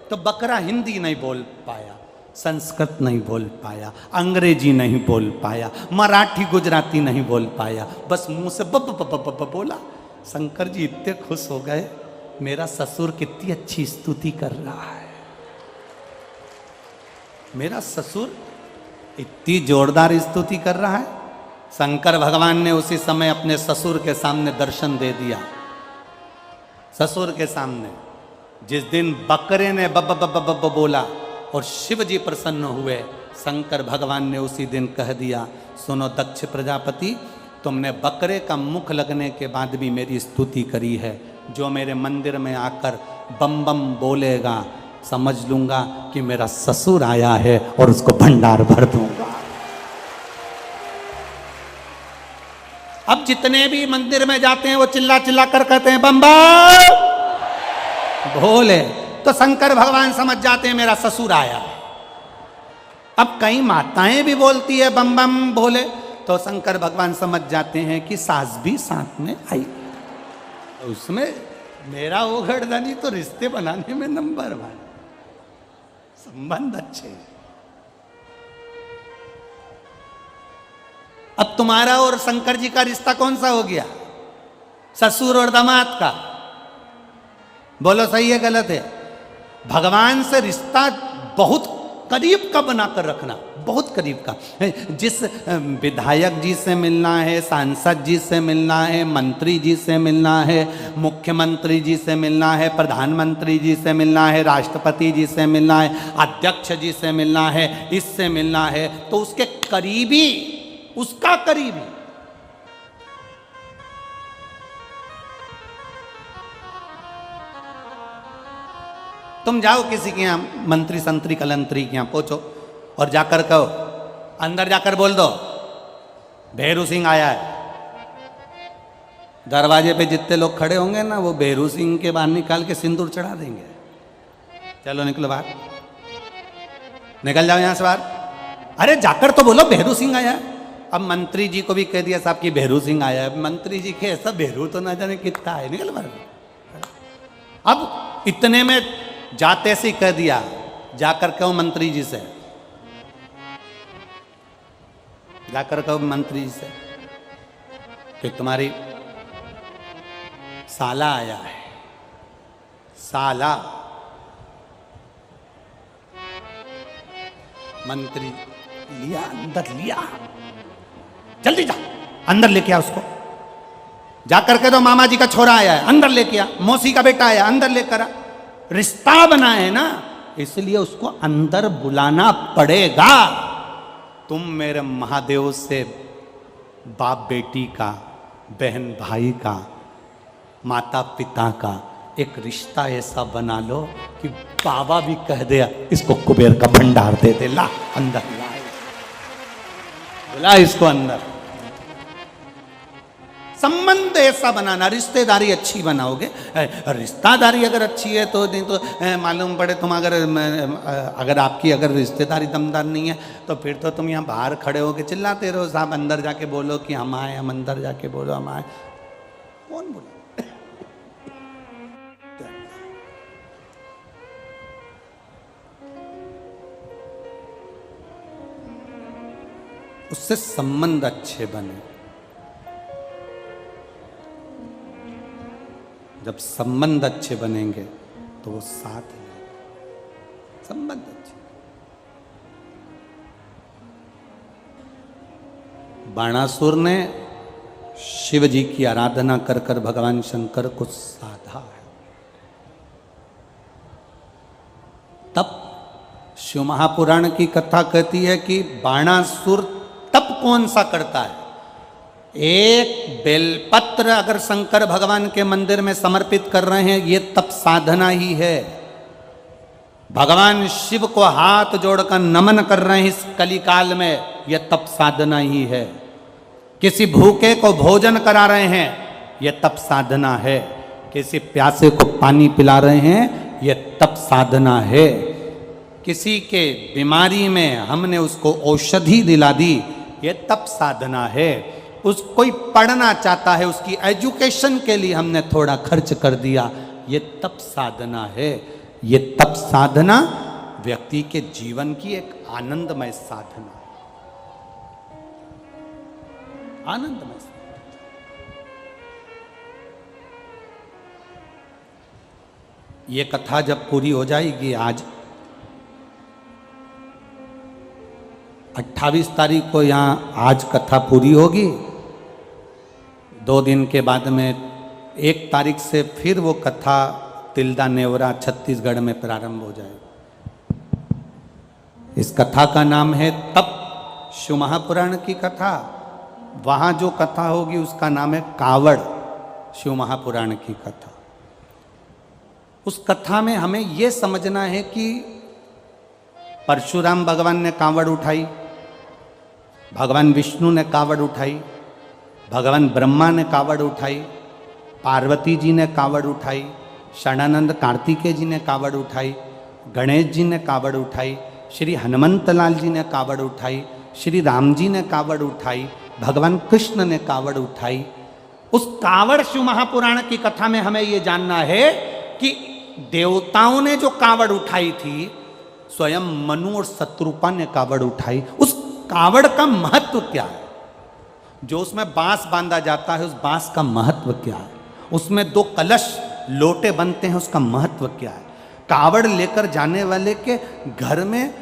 तो बकरा हिंदी नहीं बोल पाया, संस्कृत नहीं बोल पाया, अंग्रेजी नहीं बोल पाया, मराठी गुजराती नहीं बोल पाया, बस मुंह से बब बब बब बब बोला। शंकर जी इतने खुश हो गए, मेरा ससुर कितनी अच्छी स्तुति कर रहा है, मेरा ससुर इतनी जोरदार स्तुति कर रहा है। शंकर भगवान ने उसी समय अपने ससुर के सामने दर्शन दे दिया। ससुर के सामने जिस दिन बकरे ने बब बब बब बब बोला और शिव जी प्रसन्न हुए, शंकर भगवान ने उसी दिन कह दिया, सुनो दक्ष प्रजापति, तुमने बकरे का मुख लगने के बाद भी मेरी स्तुति करी है, जो मेरे मंदिर में आकर बम बम बोलेगा समझ लूंगा कि मेरा ससुर आया है और उसको भंडार भर दूंगा। अब जितने भी मंदिर में जाते हैं वो चिल्ला चिल्ला कर कहते हैं बम बम भोले, तो शंकर भगवान समझ जाते हैं मेरा ससुर आया। अब कई माताएं भी बोलती है बम बम भोले, तो शंकर भगवान समझ जाते हैं कि सास भी साथ में आई। उसमें मेरा वो घरदानी तो रिश्ते बनाने में नंबर 1, संबंध अच्छे। अब तुम्हारा और शंकर जी का रिश्ता कौन सा हो गया? ससुर और दामाद का। बोलो सही है गलत है? भगवान से रिश्ता बहुत करीब का बनाकर रखना, बहुत करीब का। जिस विधायक जी से मिलना है, सांसद जी से मिलना है, मंत्री जी से मिलना है, मुख्यमंत्री जी से मिलना है, प्रधानमंत्री जी से मिलना है, राष्ट्रपति जी से मिलना है, अध्यक्ष जी से मिलना है, इससे मिलना है, तो उसके करीबी, उसका करीबी। तुम जाओ किसी के यहाँ मंत्री संतरी कलंतरी के यहाँ पहुंचो और जाकर कहो, अंदर जाकर बोल दो भेरू सिंह आया है। दरवाजे पे जितने लोग खड़े होंगे ना, वो भेरू सिंह के बाहर निकाल के सिंदूर चढ़ा देंगे। चलो निकलो बाहर, निकल जाओ यहां से बाहर। अरे जाकर तो बोलो भेरू सिंह आया है। अब मंत्री जी को भी कह दिया साहब कि भेरू सिंह आया है। मंत्री जी के ऐसा भेरू तो ना जाने कितना है, निकल बाहर। अब इतने में जाते से कह दिया, जाकर कहो मंत्री जी से, जाकर कहो मंत्री जी से कि तुम्हारी साला आया है। साला मंत्री लिया, अंदर लिया, जल्दी जा अंदर लेके आ उसको। जाकर कह दो मामा जी का छोरा आया है, अंदर लेके आ। मौसी का बेटा आया, अंदर लेकर आ। रिश्ता बना है ना, इसलिए उसको अंदर बुलाना पड़ेगा। तुम मेरे महादेव से बाप बेटी का, बहन भाई का, माता पिता का एक रिश्ता ऐसा बना लो कि बाबा भी कह दे इसको कुबेर का भंडार दे दे, ला अंदर ला, बुला इसको अंदर। संबंध ऐसा बनाना, रिश्तेदारी अच्छी बनाओगे। रिश्तेदारी अगर अच्छी है तो नहीं तो मालूम पड़े तुम अगर आपकी अगर रिश्तेदारी दमदार नहीं है तो फिर तो तुम यहाँ बाहर खड़े होके चिल्लाते रहो साहब अंदर जाके बोलो कि हम आए, हम अंदर जाके बोलो हम आए। कौन बोले? उससे संबंध अच्छे बने। जब संबंध अच्छे बनेंगे तो वो साथ है, संबंध अच्छे। बाणासुर ने शिव जी की आराधना कर कर भगवान शंकर को साधा है। तब शिव महापुराण की कथा कहती है कि बाणासुर तप कौन सा करता है? एक बेलपत्र अगर शंकर भगवान के मंदिर में समर्पित कर रहे हैं, ये तप साधना ही है। भगवान शिव को हाथ जोड़कर नमन कर रहे हैं इस कलिकाल में, ये तप साधना ही है। किसी भूखे को भोजन करा रहे हैं, ये तप साधना है। किसी प्यासे को पानी पिला रहे हैं, ये तप साधना है। किसी के बीमारी में हमने उसको औषधि दिला दी, ये तप साधना है। उस कोई पढ़ना चाहता है, उसकी एजुकेशन के लिए हमने थोड़ा खर्च कर दिया, ये तप साधना है। ये तप साधना व्यक्ति के जीवन की एक आनंदमय साधना, आनंदमय साधना। ये कथा जब पूरी हो जाएगी, आज 28 तारीख को यहाँ आज कथा पूरी होगी, 2 दिन के बाद में 1 तारीख से फिर वो कथा तिल्दा नेवरा छत्तीसगढ़ में प्रारंभ हो जाएगी। इस कथा का नाम है तप, शिव महापुराण की कथा। वहाँ जो कथा होगी उसका नाम है कावड़, शिव महापुराण की कथा। उस कथा में हमें ये समझना है कि परशुराम भगवान ने कावड़ उठाई, भगवान विष्णु ने कावड़ उठाई, भगवान ब्रह्मा ने कावड़ उठाई, पार्वती जी ने कावड़ उठाई, षडानंद कार्तिकेय जी ने कावड़ उठाई, गणेश जी ने कावड़ उठाई, श्री हनुमंत लाल जी ने कावड़ उठाई, श्री राम जी ने कावड़ उठाई, भगवान कृष्ण ने कावड़ उठाई। उस कावड़ शिव महापुराण की कथा में हमें ये जानना है कि देवताओं ने जो कावड़ उठाई थी, स्वयं मनु और शत्रुपा ने कावड़ उठाई। उस कावड़ का महत्व क्या है? जो उसमें बांस बांधा जाता है, उस बांस का महत्व क्या है? उसमें 2 कलश लोटे बनते हैं, उसका महत्व क्या है? कावड़ लेकर जाने वाले के घर में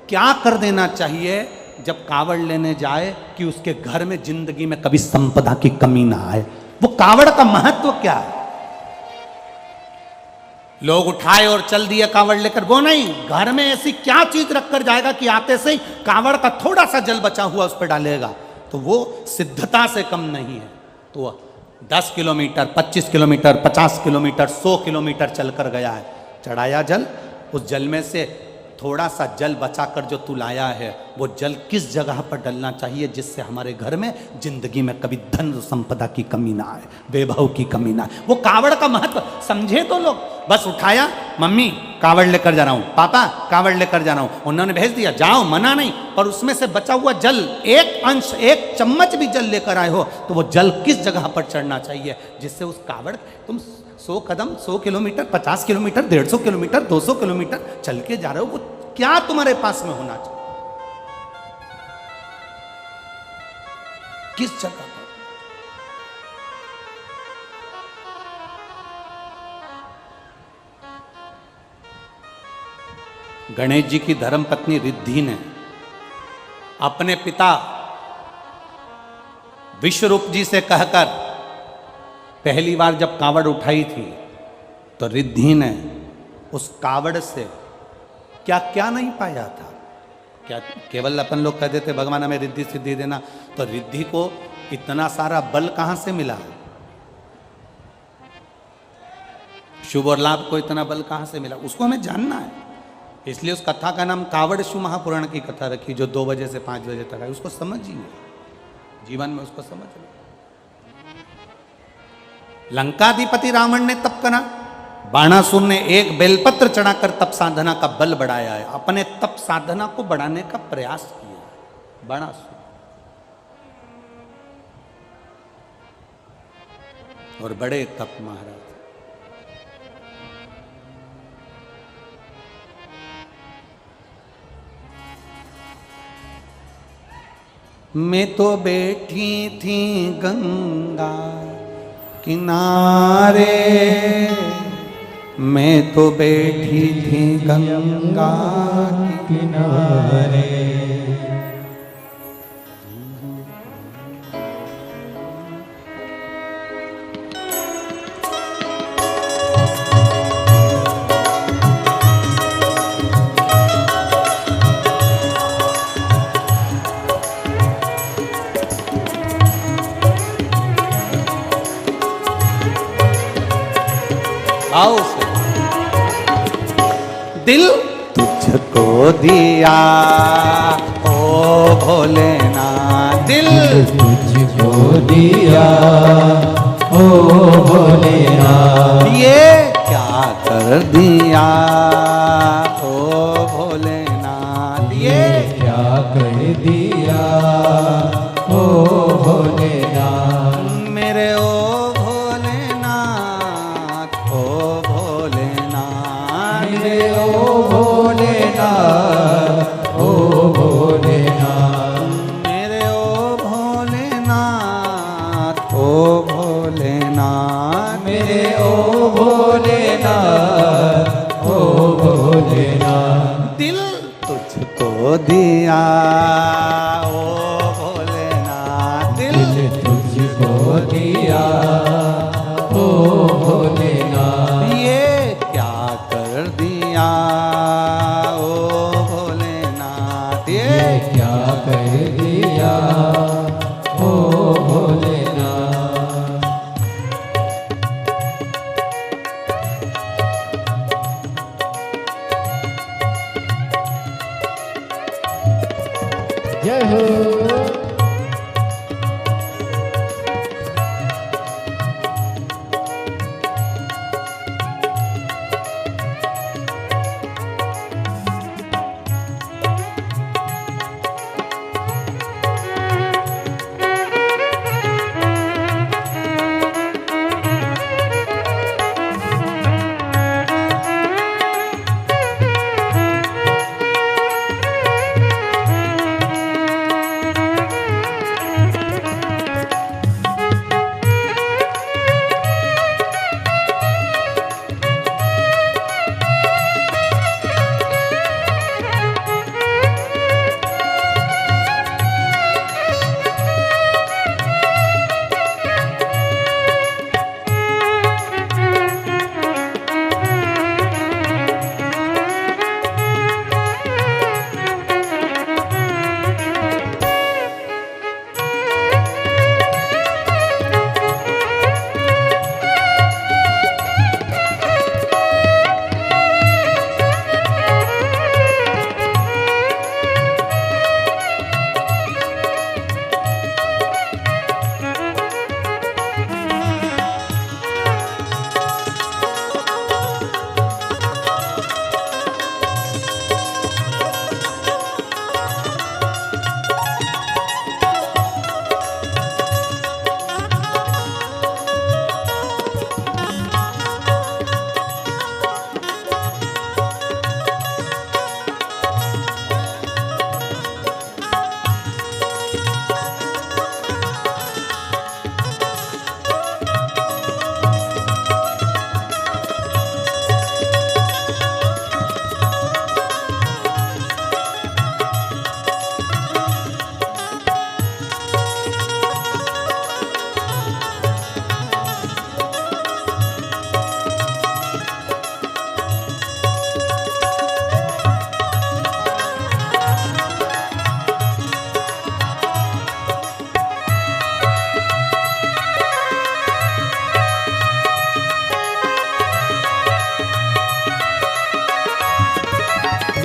क्या कर देना चाहिए जब कावड़ लेने जाए कि उसके घर में जिंदगी में कभी संपदा की कमी ना आए? वो कावड़ का महत्व क्या है? लोग उठाए और चल दिए कावड़ लेकर, वो नहीं, घर में ऐसी क्या चीज रखकर जाएगा कि आते से ही कावड़ का थोड़ा सा जल बचा हुआ उस पर डालेगा, तो वो सिद्धता से कम नहीं है। तो 10 किलोमीटर, 25 किलोमीटर, 50 किलोमीटर, 100 किलोमीटर चलकर गया है, चढ़ाया जल, उस जल में से थोड़ा सा जल बचाकर जो तू लाया है, वो जल किस जगह पर डलना चाहिए जिससे हमारे घर में जिंदगी में कभी धन संपदा की कमी ना आए, वैभव की कमी ना आए। वो कावड़ का महत्व समझे तो लोग। बस उठाया, मम्मी कावड़ लेकर जा रहा हूँ, पापा कावड़ लेकर जा रहा हूँ, उन्होंने भेज दिया, जाओ, मना नहीं। पर उसमें से बचा हुआ जल, एक अंश, एक चम्मच भी जल लेकर आए हो, तो वो जल किस जगह पर चढ़ना चाहिए जिससे उस कावड़, तुम 100 कदम, 100 किलोमीटर, 50 किलोमीटर, 150 किलोमीटर, 200 किलोमीटर चल के जा रहे हो, वो क्या तुम्हारे पास में होना चाहिए? किस जगह पर? गणेश जी की धर्मपत्नी रिद्धि ने अपने पिता विश्वरूप जी से कहकर पहली बार जब कावड़ उठाई थी, तो रिद्धि ने उस कावड़ से क्या क्या नहीं पाया था। क्या केवल अपन लोग कह देते भगवान हमें रिद्धि सिद्धि देना, तो रिद्धि को इतना सारा बल कहां से मिला? शुभ और लाभ को इतना बल कहां से मिला? उसको हमें जानना है। इसलिए उस कथा का नाम कावड़ शिव महापुराण की कथा रखी, जो 2 बजे से 5 बजे तक है। उसको समझिए, जीवन में उसको समझ। लंकाधिपति रावण ने तप करा, बाणासुर ने एक बेलपत्र चढ़ाकर तप साधना का बल बढ़ाया है, अपने तप साधना को बढ़ाने का प्रयास किया है बाणासुर। और बड़े तप महाराज। मैं तो बैठी थी गंगा किनारे, मैं तो बैठी थी गंगा किनारे, आओ से दिल तुझको दिया ओ भोलेनाथ, दिल तुझको दिया ओ भोलेनाथ, ये क्या कर दिया ओ भोलेनाथ, ये क्या कर दिया ओ भोलेनाथ, भोलेनाथ मेरे ओ भोलेनाथ, ओ भोलेनाथ। दिल तुझको दिया ओ भोलेनाथ, दिल तुझको दिया ओ भोलेनाथ। ये क्या कर दिया ओ भोलेनाथ, ये क्या कर दिया ओ भोलेनाथ। जय हो।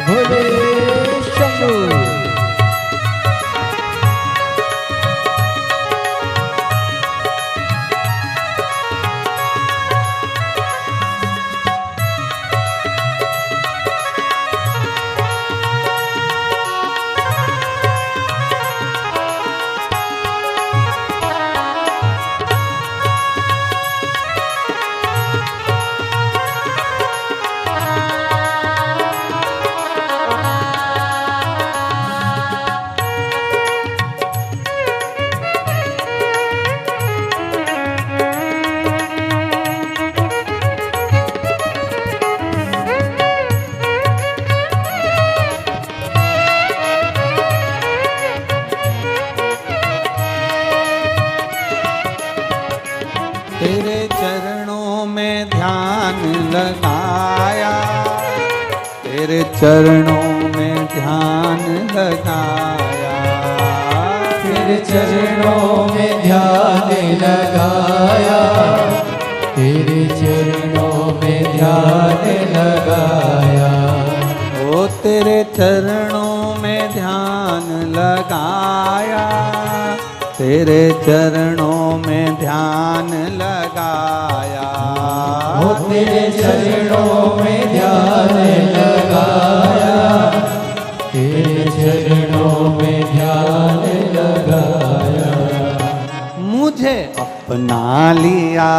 भोले शंभू। तेरे चरणों में ध्यान लगाया, तेरे चरणों में ध्यान लगाया, तेरे चरणों में ध्यान लगाया, तेरे चरणों में ध्यान लगाया। ओ तेरे चरणों में ध्यान लगाया, तेरे चरणों में ध्यान लगाया, ओ तेरे चरणों में ध्यान लगाया, तेरे चरणों में ध्यान लगाया। मुझे अपना लिया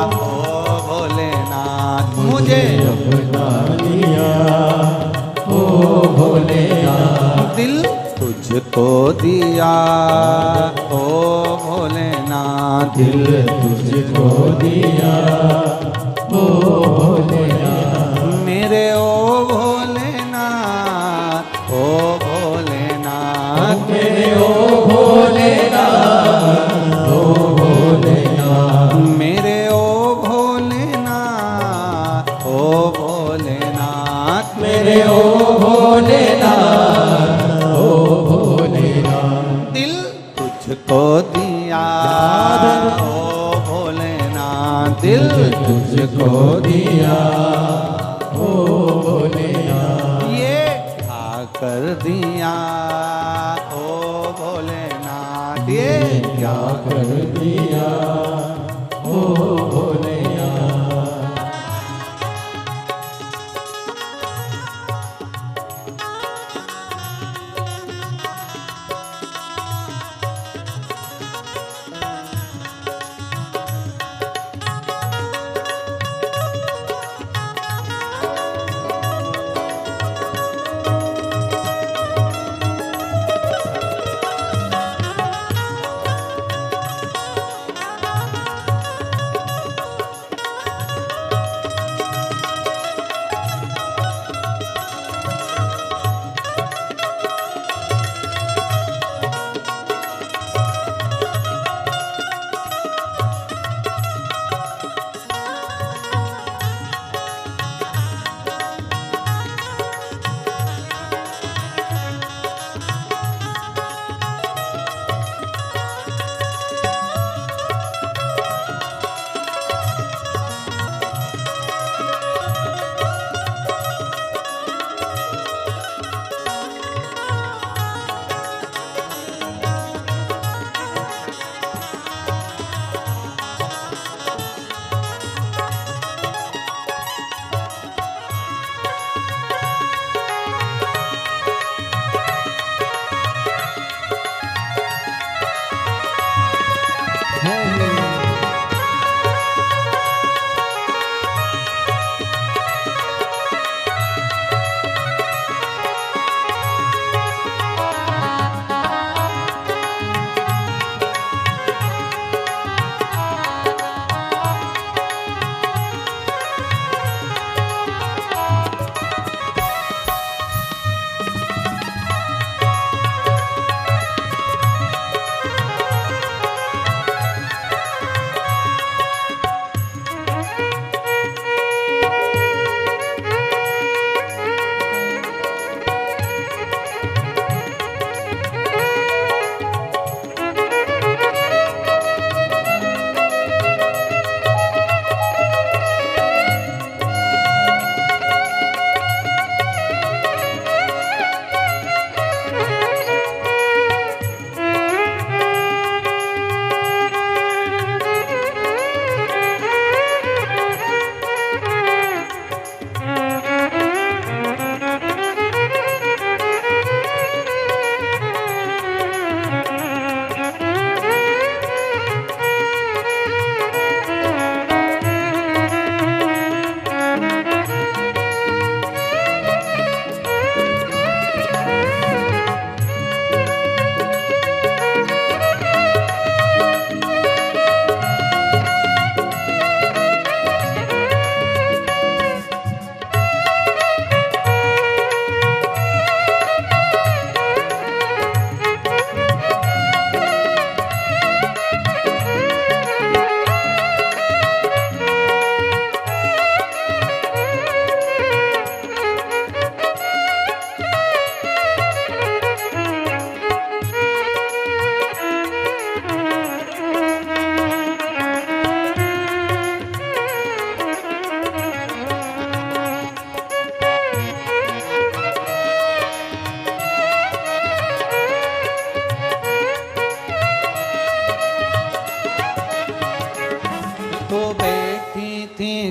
ओ भोलेनाथ, मुझे अपना लिया ओ भोलेनाथ। दिल तुझ तुझको दिया ओ भोलेनाथ, दिल तुझको दिया ओ भोलेनाथ, मेरे ओ भोलेनाथ, ओ भोलेनाथ, मेरे ओ भोलेनाथ, ओ भोलेनाथ, मेरे ओ भोलेनाथ, ओ भोलेनाथ, मेरे ओ भोलेनाथ, ओ भोलेनाथ, दिल तुझको दिया ओ भोलेनाथ, दिल तुझको दिया ओ भोलेनाथ, ये क्या कर दिया ओ भोलेनाथ, ये क्या कर दिया ओ भोलेनाथ।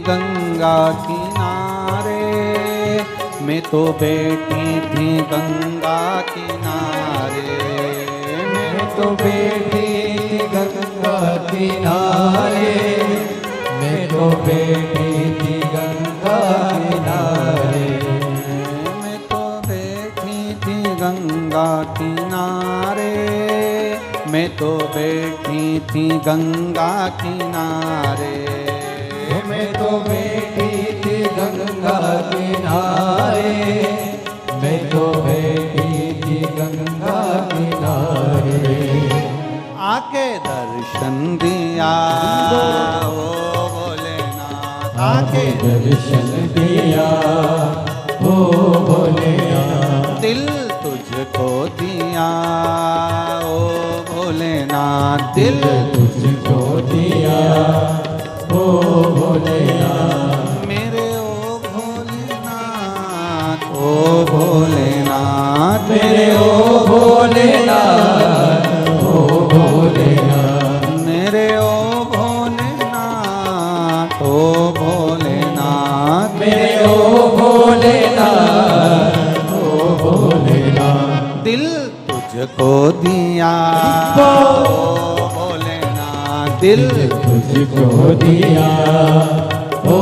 गंगा किनारे, मैं तो बैठी थी गंगा किनारे, मैं तो बैठी थी गंगा किनारे, मैं तो बैठी थी गंगा किनारे, मैं तो बैठी थी गंगा किनारे। थी गंगा किनारे। मैं तो बैठी थी गंगा किनारे, मैं तो बैठी थी गंगा किनारे। आके दर्शन दिया ओ भोलेनाथ, आके दर्शन दिया ओ भोलेनाथ। दिल तुझको दिया ओ भोलेनाथ, दिल तुझको दिया ओ भोलेनाथ। मेरे ओ भोलेनाथ, ओ भोलेनाथ, मेरे ओ भोलेनाथ, ओ भोलेनाथ। मेरे ओ भोलेनाथ, ओ भोलेनाथ, मेरे ओ भोलेनाथ, ओ भोलेनाथ। दिल तुझको दिया ओ भोलेनाथ, दिल तुझको दिया ओ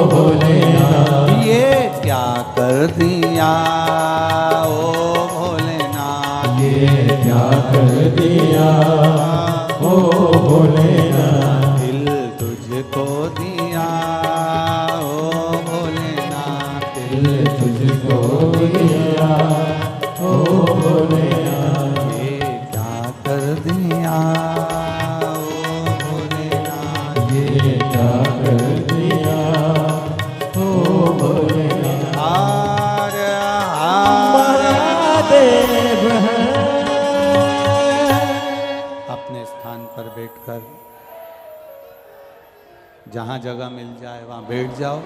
भोलेनाथ। ये क्या कर दिया ओ भोलेनाथ, ये क्या कर दिया ओ भोलेनाथ। दिल तुझको दिया ओ भोलेनाथ, दिल तुझको दिया ओ भोलेनाथ। ये क्या कर दिया ओ भोलेनाथ, ये क्या कर दिया ओ भोलेनाथ। हार हार। महादेव है। अपने स्थान पर बैठकर जहां जगह मिल जाए वहां बैठ जाओ।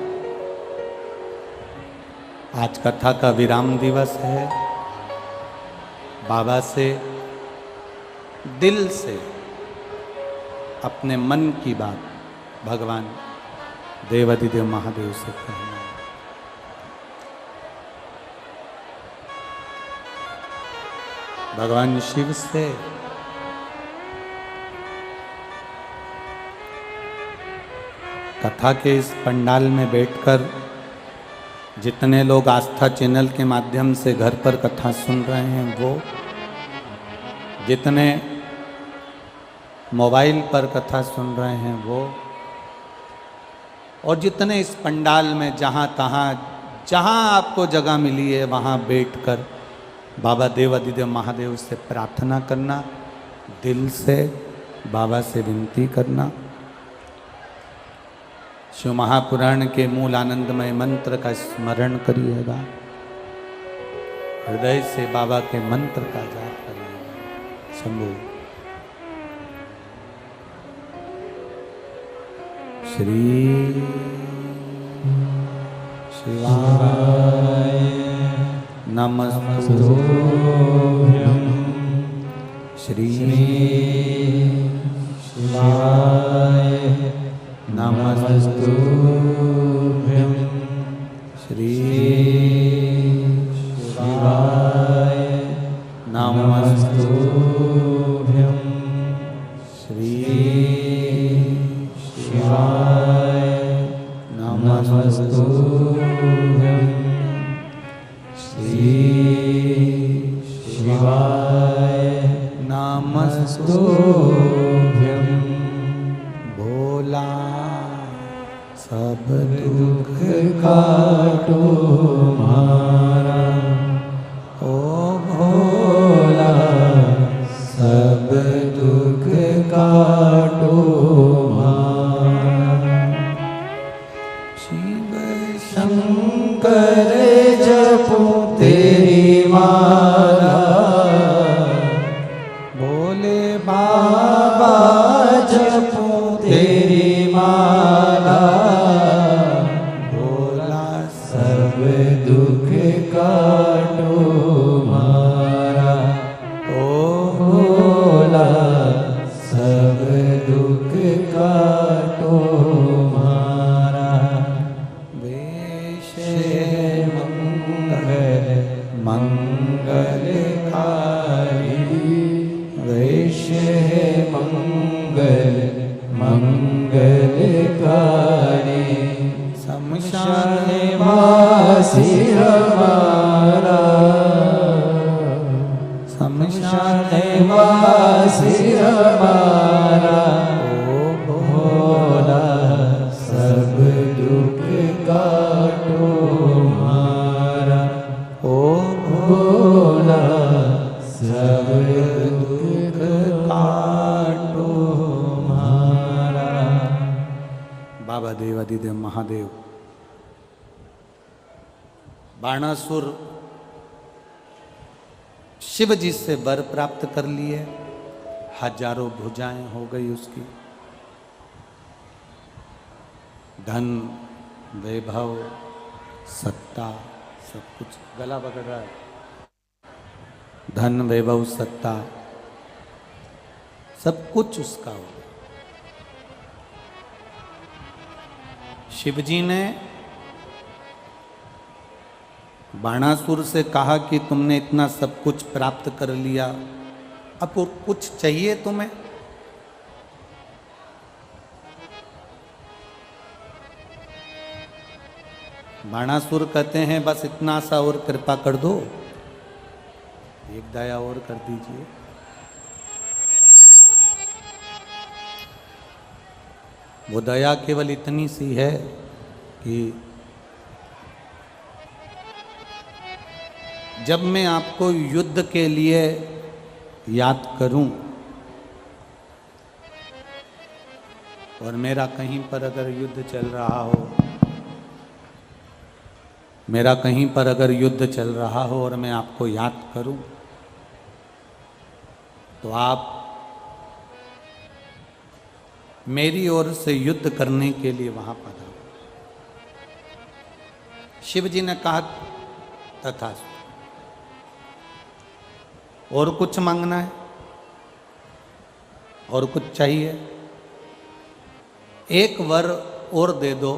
आज कथा का विराम दिवस है। बाबा से दिल से अपने मन की बात भगवान देवाधिदेव महादेव से कहना। भगवान शिव से कथा के इस पंडाल में बैठकर जितने लोग आस्था चैनल के माध्यम से घर पर कथा सुन रहे हैं वो, जितने मोबाइल पर कथा सुन रहे हैं वो, और जितने इस पंडाल में जहाँ तहाँ जहाँ आपको जगह मिली है वहाँ बैठकर बाबा देवाधिदेव महादेव से प्रार्थना करना, दिल से बाबा से विनती करना। शिव महापुराण के मूल आनंदमय मंत्र का स्मरण करिएगा, हृदय से बाबा के मंत्र का जाप करिएगा। शंभु श्री शिवाय नमस्तुभ्यं, श्री शिवाय नमस्तुभ्यं, श्री शिवाय नमस्तुभ्यं, श्री शिवाय नमस्तुभ्यं, श्री शिवाय नमस्तुभ्यं। भोला सब दुख काटो मारा, ओ भोला सब दुख काटो मारा। शिव शंकर जपो तेरी माला, भोले बाबा जपो तेरी माला। भोला सब दुख काटो मारा, ओ भोला सब दुख काटो मारा। वेश मंगल मंगलकारी, वैश्य मंगल मंगलकारी। बाबा देव अधिदेव महादेव। बाणासुर शिव जी से वर प्राप्त कर लिए, हजारों भुजाएं हो गई उसकी, धन वैभव सत्ता सब कुछ। गला पकड़ रहा है। धन वैभव सत्ता सब कुछ उसका हो गया। शिव जी ने बाणासुर से कहा कि तुमने इतना सब कुछ प्राप्त कर लिया, अब और कुछ चाहिए तुम्हें? बाणासुर कहते हैं बस इतना सा और कृपा कर दो, एक दया और कर दीजिए। वो दया केवल इतनी सी है कि जब मैं आपको युद्ध के लिए याद करूं और मेरा कहीं पर अगर युद्ध चल रहा हो, मेरा कहीं पर अगर युद्ध चल रहा हो और मैं आपको याद करूं, तो आप मेरी ओर से युद्ध करने के लिए वहां पधारो। शिव जी ने कहा तथास्तु। और कुछ मांगना है? और कुछ चाहिए? एक वर और दे दो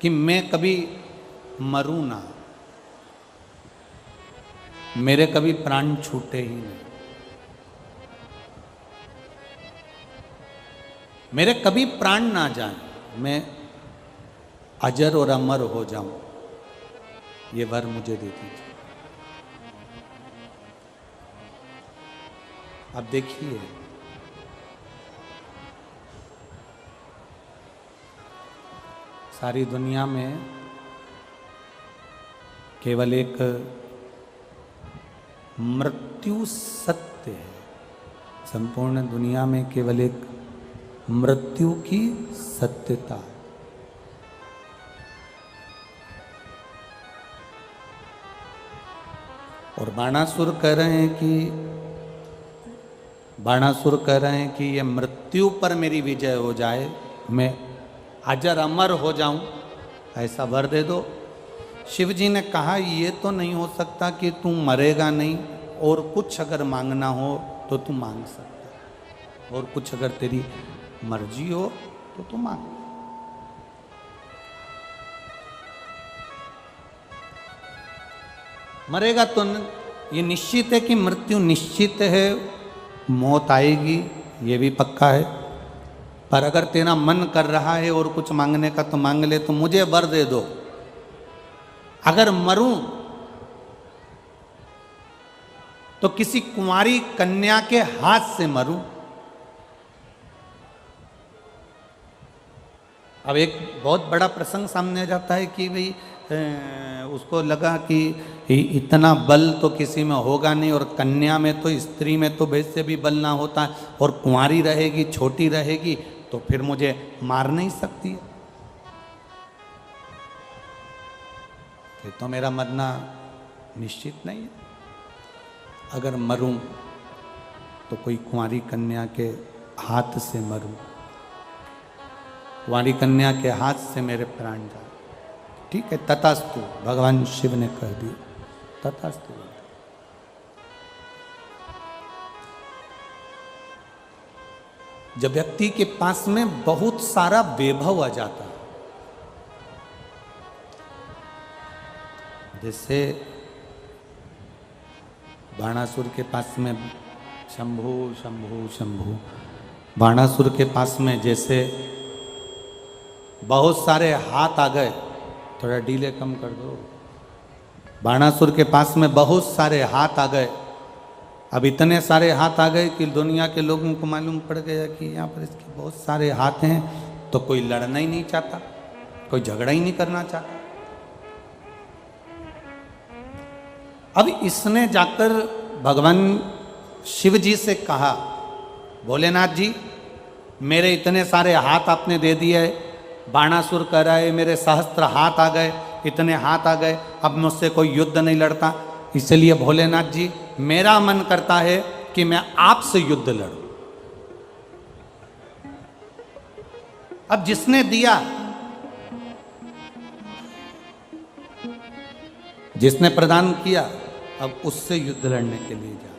कि मैं कभी मरूं ना, मेरे कभी प्राण छूटे ही नहीं, मेरे कभी प्राण ना जाए, मैं अजर और अमर हो जाऊं, ये वर मुझे दे दीजिए। अब देखिए, सारी दुनिया में केवल एक मृत्यु सत्य है। संपूर्ण दुनिया में केवल एक मृत्यु की सत्यता है। और बाणासुर कह रहे हैं कि ये मृत्यु पर मेरी विजय हो जाए, मैं अजर अमर हो जाऊं, ऐसा वर दे दो। शिव जी ने कहा ये तो नहीं हो सकता कि तू मरेगा नहीं, और कुछ अगर मांगना हो तो तू मांग सकता, और कुछ अगर तेरी मर्जी हो तो तू मांग। मरेगा तो ये निश्चित है कि मृत्यु निश्चित है, मौत आएगी, ये भी पक्का है। पर अगर तेरा मन कर रहा है और कुछ मांगने का तो मांग ले, तो मुझे वर दे दो, अगर मरूं तो किसी कुंवारी कन्या के हाथ से मरूं। अब एक बहुत बड़ा प्रसंग सामने आ जाता है कि भाई उसको लगा कि इतना बल तो किसी में होगा नहीं, और कन्या में तो, स्त्री में तो वैसे भी बल ना होता है, और कुंवारी रहेगी, छोटी रहेगी, तो फिर मुझे मार नहीं सकती है, फिर तो मेरा मरना निश्चित नहीं है। अगर मरूं तो कोई कुंवारी कन्या के हाथ से मरूं, कुंवारी कन्या के हाथ से मेरे प्राण जाए। ठीक है, तथास्तु, भगवान शिव ने कह दिया, तथास्तु। जब व्यक्ति के पास में बहुत सारा वैभव आ जाता है, जैसे बाणासुर के पास में शंभु शंभु शंभु, बाणासुर के पास में जैसे बहुत सारे हाथ आ गए, थोड़ा डीले कम कर दो। बाणासुर के पास में बहुत सारे हाथ आ गए। अब इतने सारे हाथ आ गए कि दुनिया के लोगों को मालूम पड़ गया कि यहाँ पर इसके बहुत सारे हाथ हैं, तो कोई लड़ना ही नहीं चाहता, कोई झगड़ा ही नहीं करना चाहता। अब इसने जाकर भगवान शिव जी से कहा, भोलेनाथ जी मेरे इतने सारे हाथ आपने दे दिए, बाणासुर कह रहा है मेरे सहस्त्र हाथ आ गए, इतने हाथ आ गए, अब मुझसे कोई युद्ध नहीं लड़ता। इसलिए भोलेनाथ जी मेरा मन करता है कि मैं आपसे युद्ध लड़ूं। अब जिसने दिया, जिसने प्रदान किया, अब उससे युद्ध लड़ने के लिए जा।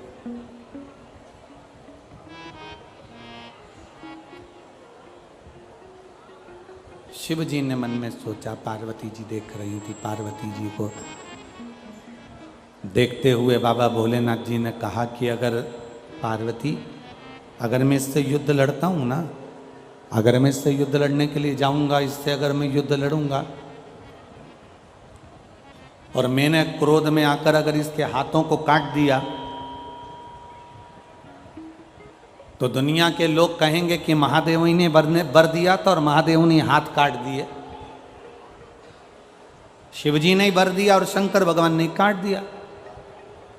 शिव जी ने मन में सोचा, पार्वती जी देख रही थी, पार्वती जी को देखते हुए बाबा भोलेनाथ जी ने कहा कि अगर पार्वती, अगर मैं इससे युद्ध लड़ता हूं ना, अगर मैं इससे युद्ध लड़ने के लिए जाऊंगा, इससे अगर मैं युद्ध लड़ूंगा और मैंने क्रोध में आकर अगर इसके हाथों को काट दिया, तो दुनिया के लोग कहेंगे कि महादेव ही ने बर दिया था और महादेव ने हाथ काट दिए। शिवजी ने बर दिया और शंकर भगवान ने काट दिया,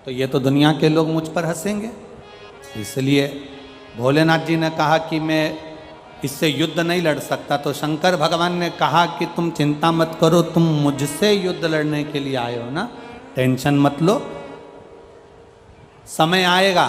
तो ये तो दुनिया के लोग मुझ पर हंसेंगे। इसलिए भोलेनाथ जी ने कहा कि मैं इससे युद्ध नहीं लड़ सकता। तो शंकर भगवान ने कहा कि तुम चिंता मत करो, तुम मुझसे युद्ध लड़ने के लिए आए हो ना, टेंशन मत लो, समय आएगा